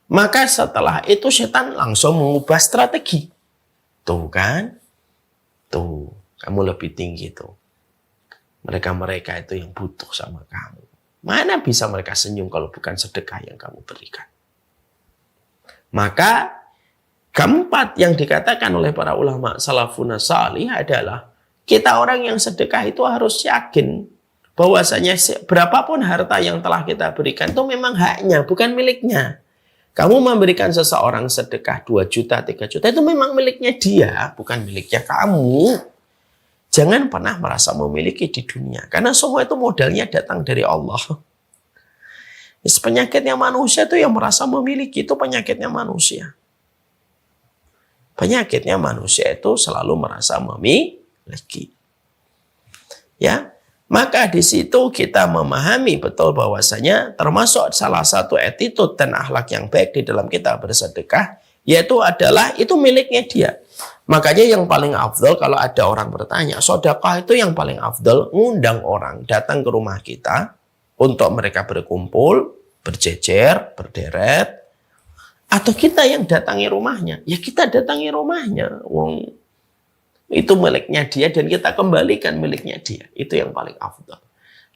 Maka setelah itu setan langsung mengubah strategi. Tuh kan? Tuh, kamu lebih tinggi tuh. Mereka-mereka itu yang butuh sama kamu. Mana bisa mereka senyum kalau bukan sedekah yang kamu berikan? Maka keempat yang dikatakan oleh para ulama salafun salih adalah kita orang yang sedekah itu harus yakin bahwasanya berapapun harta yang telah kita berikan itu memang haknya, bukan miliknya. Kamu memberikan seseorang sedekah 2 juta, 3 juta itu memang miliknya dia, bukan miliknya kamu. Jangan pernah merasa memiliki di dunia. Karena semua itu modalnya datang dari Allah. Penyakitnya manusia itu yang merasa memiliki. Itu penyakitnya manusia. Penyakitnya manusia itu selalu merasa memiliki. Ya, maka di situ kita memahami betul bahwasanya termasuk salah satu attitude dan akhlak yang baik di dalam kita bersedekah, yaitu adalah itu miliknya dia. Makanya yang paling afdal kalau ada orang bertanya, sedekah itu yang paling afdal, ngundang orang datang ke rumah kita untuk mereka berkumpul, berjejer, berderet, atau kita yang datangi rumahnya. Ya kita datangi rumahnya. Wong itu miliknya dia dan kita kembalikan miliknya dia. Itu yang paling afdal.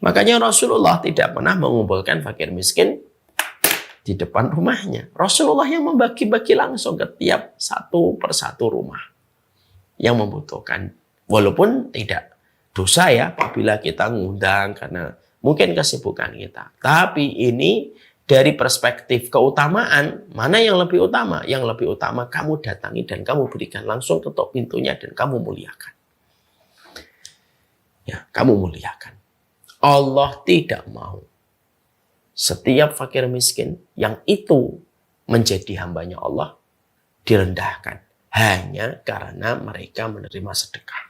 Makanya Rasulullah tidak pernah mengumpulkan fakir miskin di depan rumahnya. Rasulullah yang membagi-bagi langsung ke tiap satu persatu rumah yang membutuhkan. Walaupun tidak dosa ya apabila kita ngundang karena mungkin kesibukan kita. Tapi ini dari perspektif keutamaan, mana yang lebih utama? Yang lebih utama kamu datangi dan kamu berikan langsung ketok pintunya dan kamu muliakan. Ya, kamu muliakan. Allah tidak mau setiap fakir miskin yang itu menjadi hambanya Allah direndahkan hanya karena mereka menerima sedekah.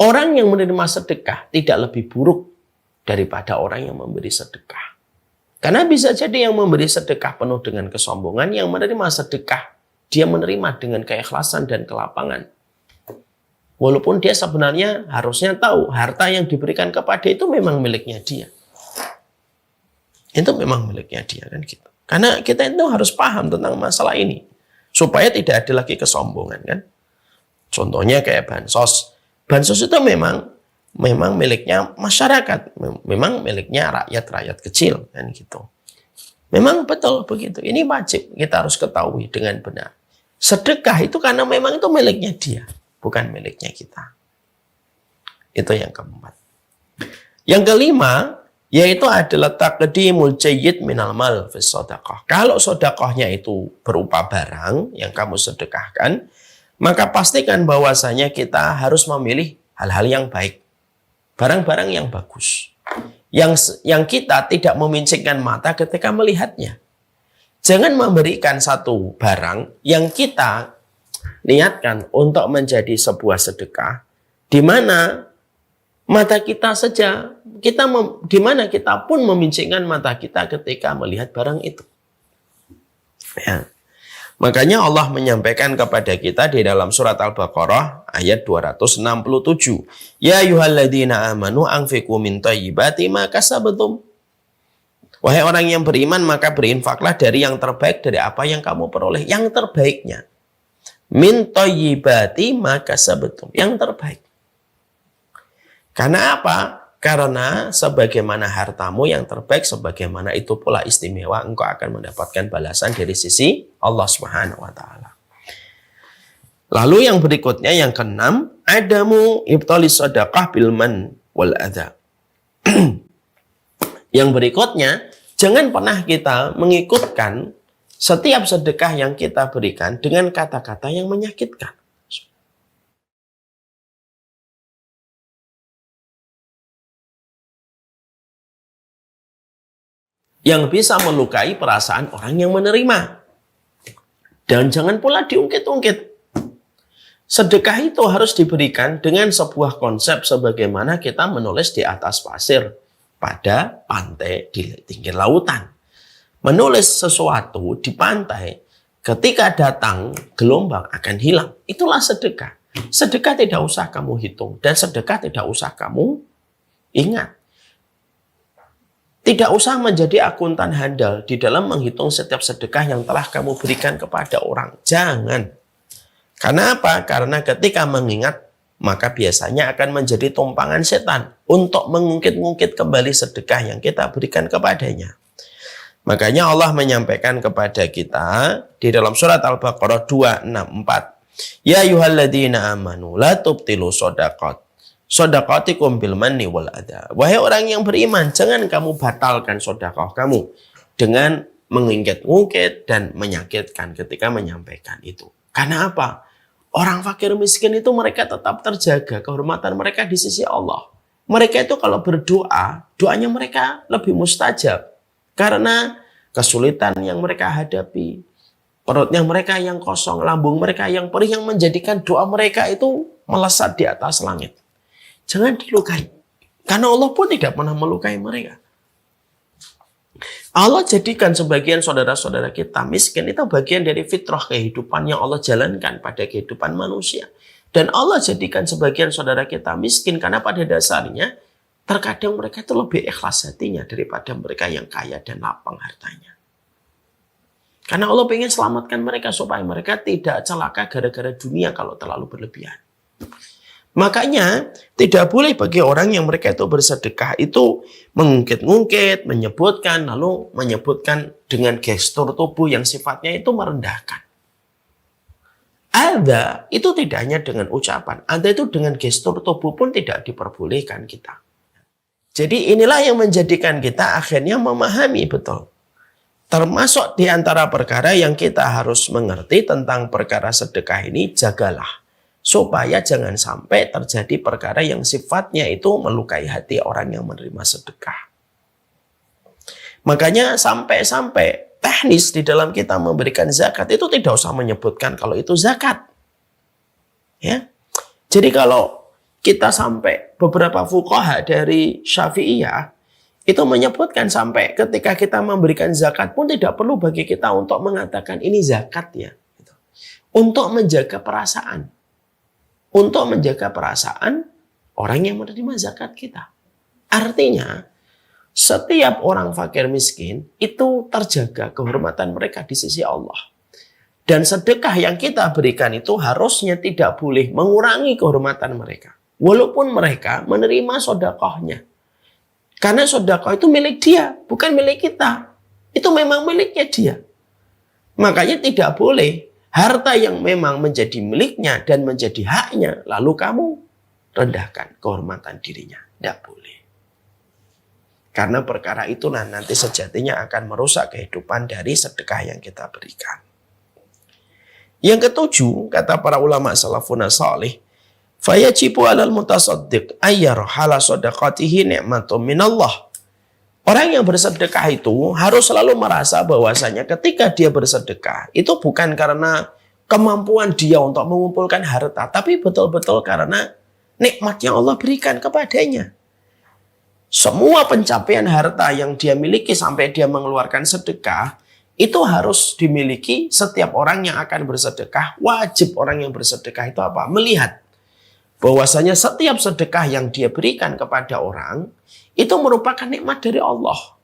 Orang yang menerima sedekah tidak lebih buruk daripada orang yang memberi sedekah. Karena bisa jadi yang memberi sedekah penuh dengan kesombongan, yang menerima sedekah dia menerima dengan keikhlasan dan kelapangan. Walaupun dia sebenarnya harusnya tahu harta yang diberikan kepada itu memang miliknya dia. Itu memang miliknya dia kan gitu. Karena kita itu harus paham tentang masalah ini supaya tidak ada lagi kesombongan kan. Contohnya kayak bansos. Bansos itu memang miliknya masyarakat, memang miliknya rakyat kecil kan gitu. Memang betul begitu. Ini wajib kita harus ketahui dengan benar. Sedekah itu karena memang itu miliknya dia, bukan miliknya kita. Itu yang keempat. Yang kelima yaitu adalah taqdimul jayyid minal mal fi shadaqah. Kalau sedekahnya itu berupa barang yang kamu sedekahkan, maka pastikan bahwasanya kita harus memilih hal-hal yang baik. Barang-barang yang bagus. Yang kita tidak memincingkan mata ketika melihatnya. Jangan memberikan satu barang yang kita niatkan untuk menjadi sebuah sedekah, di mana mata kita saja, di mana kita pun memincingkan mata kita ketika melihat barang itu. Ya. Makanya Allah menyampaikan kepada kita di dalam surat Al-Baqarah ayat 267. Ya ayyuhalladzina amanu anfiqu min thayyibati ma kasabtum. Wahai orang yang beriman, maka berinfaklah dari yang terbaik dari apa yang kamu peroleh. Yang terbaiknya. Min thayyibati ma kasabtum. Yang terbaik. Karena apa? Karena sebagaimana hartamu yang terbaik, sebagaimana itu pula istimewa, engkau akan mendapatkan balasan dari sisi Allah Subhanahu wa Ta'ala. Lalu yang berikutnya, yang keenam, adamu ibtali sadaqah bilman wal adha. Yang berikutnya, jangan pernah kita mengikutkan setiap sedekah yang kita berikan dengan kata-kata yang menyakitkan. Yang bisa melukai perasaan orang yang menerima. Dan jangan pula diungkit-ungkit. Sedekah itu harus diberikan dengan sebuah konsep sebagaimana kita menulis di atas pasir pada pantai di pinggir lautan. Menulis sesuatu di pantai ketika datang gelombang akan hilang. Itulah sedekah. Sedekah tidak usah kamu hitung dan sedekah tidak usah kamu ingat. Tidak usah menjadi akuntan handal di dalam menghitung setiap sedekah yang telah kamu berikan kepada orang. Jangan. Karena apa? Karena ketika mengingat, maka biasanya akan menjadi tumpangan setan untuk mengungkit-ungkit kembali sedekah yang kita berikan kepadanya. Makanya Allah menyampaikan kepada kita di dalam surat Al-Baqarah 264. Ya ayyuhalladzina amanu la tubtilu shadaqatikum bil manni wal adha. Wahai orang yang beriman, jangan kamu batalkan sedekah kamu dengan mengungkit-ungkit dan menyakitkan ketika menyampaikan itu. Karena apa? Orang fakir miskin itu mereka tetap terjaga kehormatan mereka di sisi Allah. Mereka itu kalau berdoa, doanya mereka lebih mustajab. Karena kesulitan yang mereka hadapi, perutnya mereka yang kosong, lambung mereka yang perih, yang menjadikan doa mereka itu melesat di atas langit. Jangan dilukai. Karena Allah pun tidak pernah melukai mereka. Allah jadikan sebagian saudara-saudara kita miskin itu bagian dari fitrah kehidupan yang Allah jalankan pada kehidupan manusia. Dan Allah jadikan sebagian saudara kita miskin karena pada dasarnya terkadang mereka itu lebih ikhlas hatinya daripada mereka yang kaya dan lapang hartanya. Karena Allah ingin selamatkan mereka supaya mereka tidak celaka gara-gara dunia kalau terlalu berlebihan. Makanya tidak boleh bagi orang yang mereka itu bersedekah itu mengungkit-ungkit, menyebutkan, lalu menyebutkan dengan gestur tubuh yang sifatnya itu merendahkan. Ada itu tidak hanya dengan ucapan, ada itu dengan gestur tubuh pun tidak diperbolehkan kita. Jadi inilah yang menjadikan kita akhirnya memahami betul. Termasuk di antara perkara yang kita harus mengerti tentang perkara sedekah ini, jagalah. Supaya jangan sampai terjadi perkara yang sifatnya itu melukai hati orang yang menerima sedekah. Makanya sampai-sampai teknis di dalam kita memberikan zakat itu tidak usah menyebutkan kalau itu zakat. Ya. Jadi kalau kita sampai beberapa fuqaha dari Syafi'iyah itu menyebutkan sampai ketika kita memberikan zakat pun tidak perlu bagi kita untuk mengatakan ini zakat ya. Untuk menjaga perasaan. Untuk menjaga perasaan orang yang menerima zakat kita. Artinya, setiap orang fakir miskin itu terjaga kehormatan mereka di sisi Allah. Dan sedekah yang kita berikan itu harusnya tidak boleh mengurangi kehormatan mereka. Walaupun mereka menerima sedekahnya. Karena sedekah itu milik dia, bukan milik kita. Itu memang miliknya dia. Makanya tidak boleh harta yang memang menjadi miliknya dan menjadi haknya, lalu kamu rendahkan kehormatan dirinya. Tidak boleh. Karena perkara itulah nanti sejatinya akan merusak kehidupan dari sedekah yang kita berikan. Yang ketujuh, kata para ulama salafun salih, fayajibu alal mutasaddiq ayyarhala sadaqatihi ni'matun minallah. Orang yang bersedekah itu harus selalu merasa bahwasanya ketika dia bersedekah itu bukan karena kemampuan dia untuk mengumpulkan harta, tapi betul-betul karena nikmat yang Allah berikan kepadanya. Semua pencapaian harta yang dia miliki sampai dia mengeluarkan sedekah itu harus dimiliki setiap orang yang akan bersedekah. Wajib orang yang bersedekah itu apa? Melihat bahwasanya setiap sedekah yang dia berikan kepada orang itu merupakan nikmat dari Allah.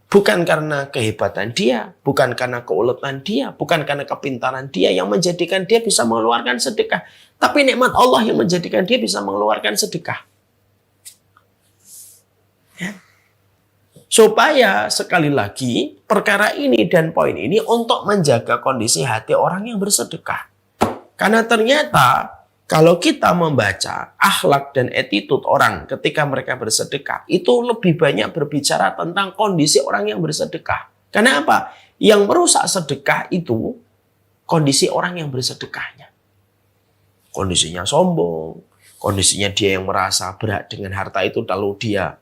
Bukan karena kehebatan dia, bukan karena keuletan dia, bukan karena kepintaran dia yang menjadikan dia bisa mengeluarkan sedekah. Tapi nikmat Allah yang menjadikan dia bisa mengeluarkan sedekah. Ya. Supaya sekali lagi perkara ini dan poin ini untuk menjaga kondisi hati orang yang bersedekah. Karena ternyata kalau kita membaca akhlak dan attitude orang ketika mereka bersedekah, itu lebih banyak berbicara tentang kondisi orang yang bersedekah. Karena apa? Yang merusak sedekah itu kondisi orang yang bersedekahnya. Kondisinya sombong, kondisinya dia yang merasa berat dengan harta itu, lalu dia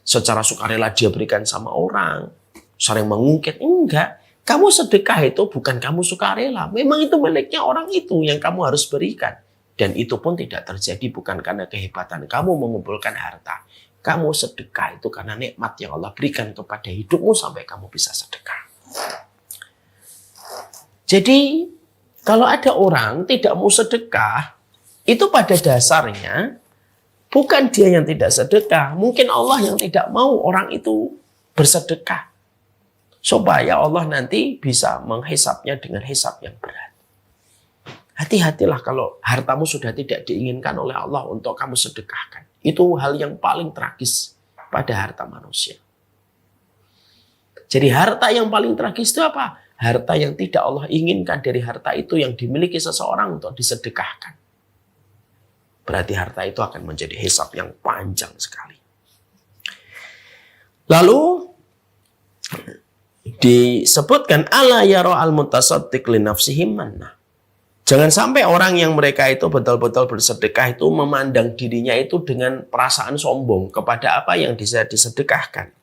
secara sukarela dia berikan sama orang, sering mengungkit. Enggak. Kamu sedekah itu bukan kamu sukarela. Memang itu miliknya orang itu yang kamu harus berikan. Dan itu pun tidak terjadi bukan karena kehebatan kamu mengumpulkan harta. Kamu sedekah itu karena nikmat yang Allah berikan kepada hidupmu sampai kamu bisa sedekah. Jadi kalau ada orang tidak mau sedekah, itu pada dasarnya bukan dia yang tidak sedekah. Mungkin Allah yang tidak mau orang itu bersedekah. Supaya Allah nanti bisa menghisapnya dengan hisap yang berat. Hati-hatilah kalau hartamu sudah tidak diinginkan oleh Allah untuk kamu sedekahkan. Itu hal yang paling tragis pada harta manusia. Jadi harta yang paling tragis itu apa? Harta yang tidak Allah inginkan dari harta itu yang dimiliki seseorang untuk disedekahkan. Berarti harta itu akan menjadi hisab yang panjang sekali. Lalu disebutkan ala yaro al mutasaddiq li nafsihi manna. Jangan sampai orang yang mereka itu betul-betul bersedekah itu memandang dirinya itu dengan perasaan sombong kepada apa yang bisa disedekahkan.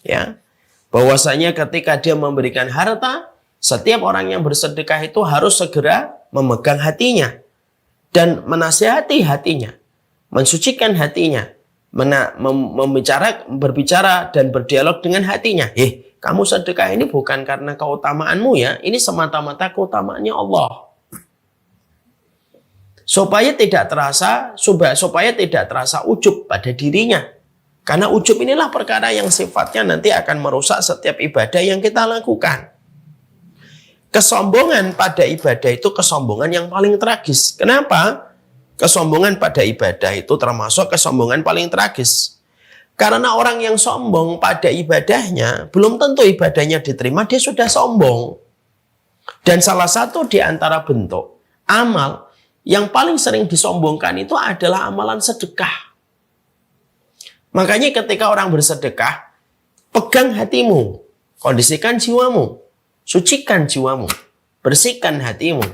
Ya. Bahwasanya ketika dia memberikan harta, setiap orang yang bersedekah itu harus segera memegang hatinya dan menasihati hatinya, mensucikan hatinya, berbicara dan berdialog dengan hatinya. Kamu sedekah ini bukan karena keutamaanmu ya, ini semata-mata keutamaannya Allah. Supaya tidak terasa ujub pada dirinya. Karena ujub inilah perkara yang sifatnya nanti akan merusak setiap ibadah yang kita lakukan. Kesombongan pada ibadah itu kesombongan yang paling tragis. Kenapa? Kesombongan pada ibadah itu termasuk kesombongan paling tragis. Karena orang yang sombong pada ibadahnya, belum tentu ibadahnya diterima, dia sudah sombong. Dan salah satu di antara bentuk amal yang paling sering disombongkan itu adalah amalan sedekah. Makanya ketika orang bersedekah, pegang hatimu, kondisikan jiwamu, sucikan jiwamu, bersihkan hatimu,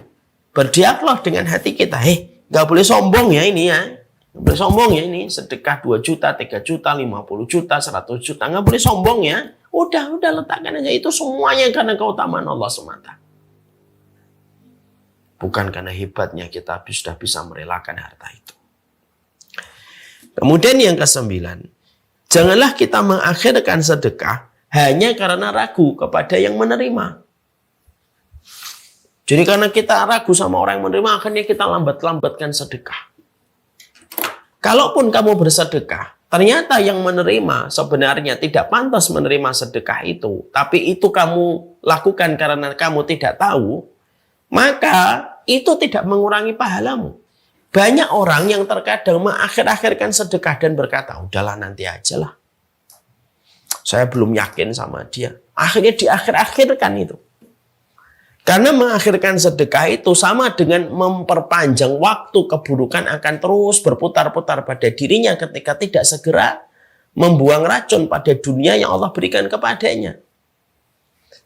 berdialog dengan hati kita. Gak boleh sombong ya ini ya. Gak boleh sombong ya ini. Sedekah 2 juta, 3 juta, 50 juta, 100 juta. Gak boleh sombong ya. Udah letakkan aja. Itu semuanya karena keutamaan Allah semata. Bukan karena hebatnya kita sudah bisa merelakan harta itu. Kemudian yang ke-9. Janganlah kita mengakhirkan sedekah hanya karena ragu kepada yang menerima. Jadi karena kita ragu sama orang yang menerima, akhirnya kita lambat-lambatkan sedekah. Kalaupun kamu bersedekah, ternyata yang menerima sebenarnya tidak pantas menerima sedekah itu, tapi itu kamu lakukan karena kamu tidak tahu, maka itu tidak mengurangi pahalamu. Banyak orang yang terkadang mengakhir-akhirkan sedekah dan berkata, udahlah nanti aja lah. Saya belum yakin sama dia. Akhirnya diakhir-akhirkan itu. Karena mengakhirkan sedekah itu sama dengan memperpanjang waktu keburukan akan terus berputar-putar pada dirinya ketika tidak segera membuang racun pada dunia yang Allah berikan kepadanya.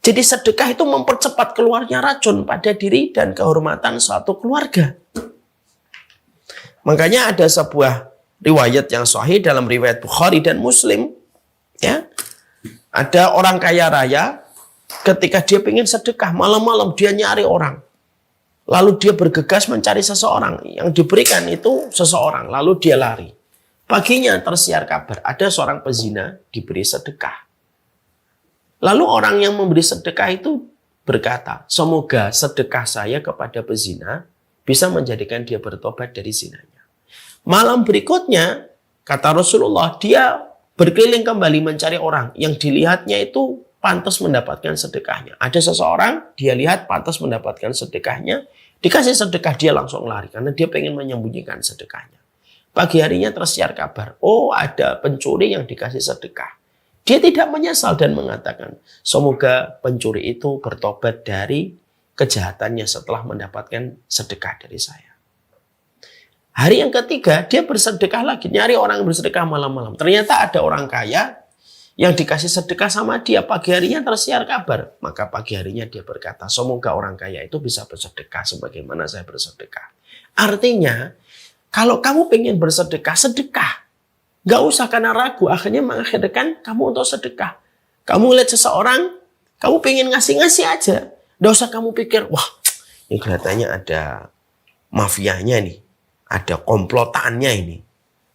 Jadi sedekah itu mempercepat keluarnya racun pada diri dan kehormatan suatu keluarga. Makanya ada sebuah riwayat yang sahih dalam riwayat Bukhari dan Muslim. Ya, ada orang kaya raya ketika dia ingin sedekah, malam-malam dia nyari orang. Lalu dia bergegas mencari seseorang. Yang diberikan itu seseorang. Lalu dia lari. Paginya tersiar kabar, ada seorang pezina diberi sedekah. Lalu orang yang memberi sedekah itu berkata, semoga sedekah saya kepada pezina bisa menjadikan dia bertobat dari zinanya. Malam berikutnya, kata Rasulullah, dia berkeliling kembali mencari orang yang dilihatnya itu pantas mendapatkan sedekahnya. Ada seseorang, dia lihat pantas mendapatkan sedekahnya, dikasih sedekah dia langsung lari karena dia pengen menyembunyikan sedekahnya. Pagi harinya tersiar kabar, ada pencuri yang dikasih sedekah. Dia tidak menyesal dan mengatakan, semoga pencuri itu bertobat dari kejahatannya setelah mendapatkan sedekah dari saya. Hari yang ketiga, dia bersedekah lagi, nyari orang yang bersedekah malam-malam. Ternyata ada orang kaya yang dikasih sedekah sama dia. Pagi harinya tersiar kabar. Maka pagi harinya dia berkata, semoga orang kaya itu bisa bersedekah sebagaimana saya bersedekah. Artinya, kalau kamu pengen bersedekah, sedekah. Gak usah karena ragu, akhirnya mengakhirkan kamu untuk sedekah. Kamu lihat seseorang, Kamu pengen ngasih-ngasih aja. Nggak usah kamu pikir, wah ini kelihatannya ada mafianya nih. Ada komplotannya ini.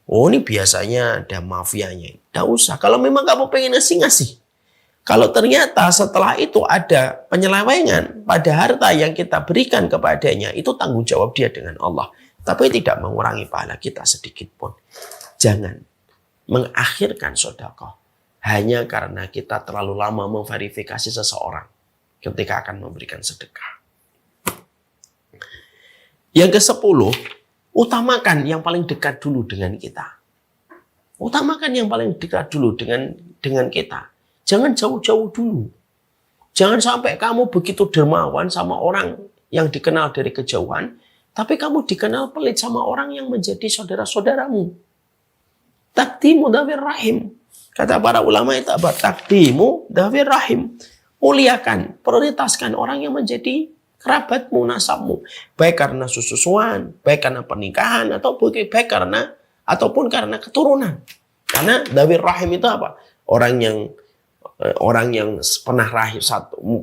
Oh ini biasanya ada mafianya. Nggak usah. Kalau memang kamu pengen ngasih-ngasih. Kalau ternyata setelah itu ada penyelewengan pada harta yang kita berikan kepadanya, itu tanggung jawab dia dengan Allah. Tapi tidak mengurangi pahala kita sedikit pun. Jangan mengakhirkan sedekah hanya karena kita terlalu lama memverifikasi seseorang ketika akan memberikan sedekah. Yang ke-10, utamakan yang paling dekat dulu dengan kita. Utamakan yang paling dekat dulu dengan kita. Jangan jauh-jauh dulu. Jangan sampai kamu begitu dermawan sama orang yang dikenal dari kejauhan, tapi kamu dikenal pelit sama orang yang menjadi saudara-saudaramu. Takdimu dhawir rahim. Kata para ulama itu apa? Takdimu dhawir rahim. Muliakan, prioritaskan orang yang menjadi kerabatmu, nasabmu. Baik karena susuan, baik karena pernikahan, ataupun karena keturunan. Karena dhawir rahim itu apa? Orang yang pernah rahim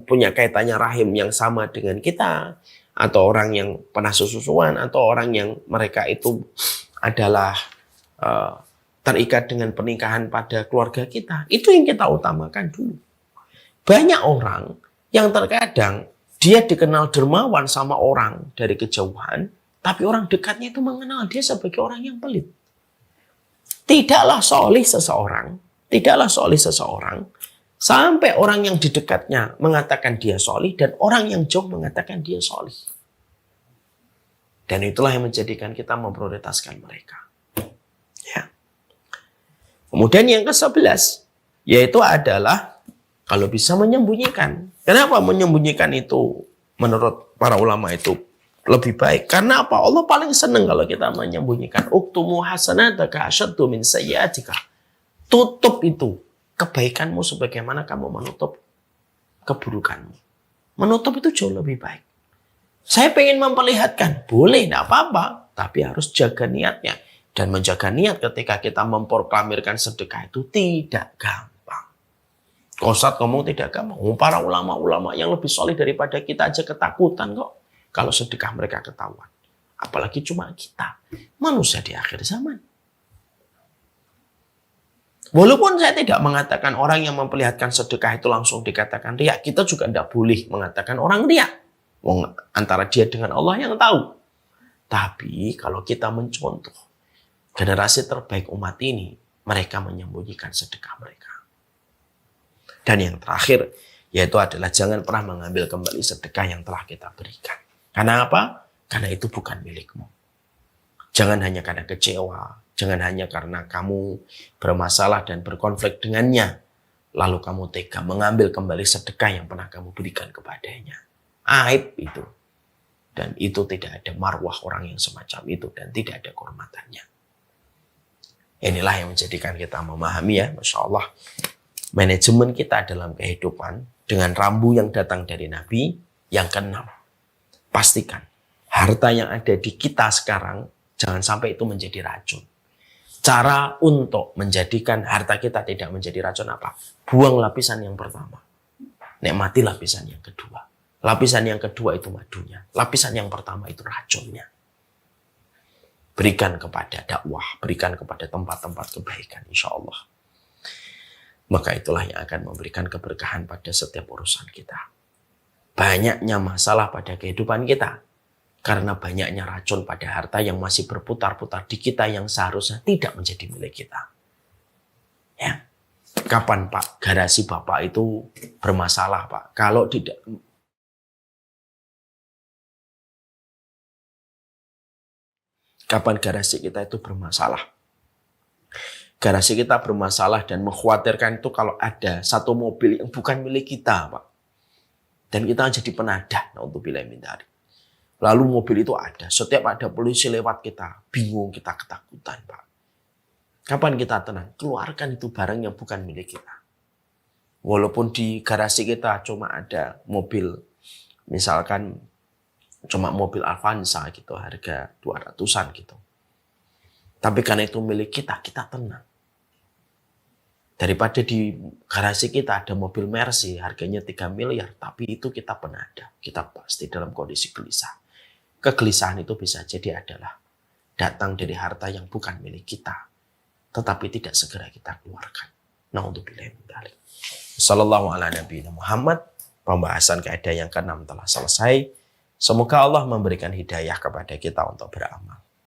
punya kaitannya rahim yang sama dengan kita, atau orang yang pernah susuan, atau orang yang mereka itu adalah terikat dengan pernikahan pada keluarga kita. Itu yang kita utamakan dulu. Banyak orang yang terkadang dia dikenal dermawan sama orang dari kejauhan, tapi orang dekatnya itu mengenal dia sebagai orang yang pelit. Tidaklah solih seseorang sampai orang yang di dekatnya mengatakan dia solih dan orang yang jauh mengatakan dia solih. Dan itulah yang menjadikan kita memprioritaskan mereka. Ya. Kemudian yang ke-11, yaitu adalah kalau bisa menyembunyikan. Kenapa menyembunyikan itu menurut para ulama itu lebih baik? Karena apa? Allah paling senang kalau kita menyembunyikan. Uktumu hasanataka asyaddu min sayyiatika. Tutup itu kebaikanmu sebagaimana kamu menutup keburukanmu. Menutup itu jauh lebih baik. Saya pengen memperlihatkan, boleh, tidak apa-apa, tapi harus jaga niatnya. Dan menjaga niat ketika kita memproklamirkan sedekah itu tidak gampang. Ustadz ngomong tidak gampang. Para ulama-ulama yang lebih solid daripada kita aja ketakutan kok kalau sedekah mereka ketahuan. Apalagi cuma kita, manusia di akhir zaman. Walaupun saya tidak mengatakan orang yang memperlihatkan sedekah itu langsung dikatakan riya, kita juga tidak boleh mengatakan orang riya. Antara dia dengan Allah yang tahu. Tapi kalau kita mencontoh generasi terbaik umat ini, mereka menyembunyikan sedekah mereka. Dan yang terakhir, yaitu adalah jangan pernah mengambil kembali sedekah yang telah kita berikan. Karena apa? Karena itu bukan milikmu. Jangan hanya karena kecewa, jangan hanya karena kamu bermasalah dan berkonflik dengannya, lalu kamu tega mengambil kembali sedekah yang pernah kamu berikan kepadanya. Aib itu. Dan itu tidak ada marwah orang yang semacam itu dan tidak ada kehormatannya. Inilah yang menjadikan kita memahami ya, Masya Allah, manajemen kita dalam kehidupan dengan rambu yang datang dari Nabi. Yang keenam, pastikan harta yang ada di kita sekarang jangan sampai itu menjadi racun. Cara untuk menjadikan harta kita tidak menjadi racun apa? Buang lapisan yang pertama. Nikmati lapisan yang kedua. Lapisan yang kedua itu madunya. Lapisan yang pertama itu racunnya. Berikan kepada dakwah. Berikan kepada tempat-tempat kebaikan. Insya Allah. Maka itulah yang akan memberikan keberkahan pada setiap urusan kita. Banyaknya masalah pada kehidupan kita. Karena banyaknya racun pada harta yang masih berputar-putar di kita yang seharusnya tidak menjadi milik kita. Ya. Kapan Pak garasi Bapak itu bermasalah Pak? Kalau tidak... Kapan garasi kita itu bermasalah? Garasi kita bermasalah dan mengkhawatirkan itu kalau ada satu mobil yang bukan milik kita Pak. Dan kita jadi penadah. Na'udzubillah min dzalik. Lalu mobil itu ada. Setiap ada polisi lewat kita bingung, kita ketakutan Pak. Kapan kita tenang? Keluarkan itu barang yang bukan milik kita. Walaupun di garasi kita cuma ada mobil, misalkan cuma mobil Avanza gitu, harga 200-an gitu. Tapi karena itu milik kita, kita tenang. Daripada di garasi kita ada mobil Mercy, harganya 3 miliar, tapi itu kita penada. Kita pasti dalam kondisi gelisah. Kegelisahan itu bisa jadi adalah datang dari harta yang bukan milik kita, tetapi tidak segera kita keluarkan. Na'udzubillahi min dzalik. Sallallahu ala nabiyina Muhammad. Pembahasan kaidah yang ke-6 telah selesai. Semoga Allah memberikan hidayah kepada kita untuk beramal.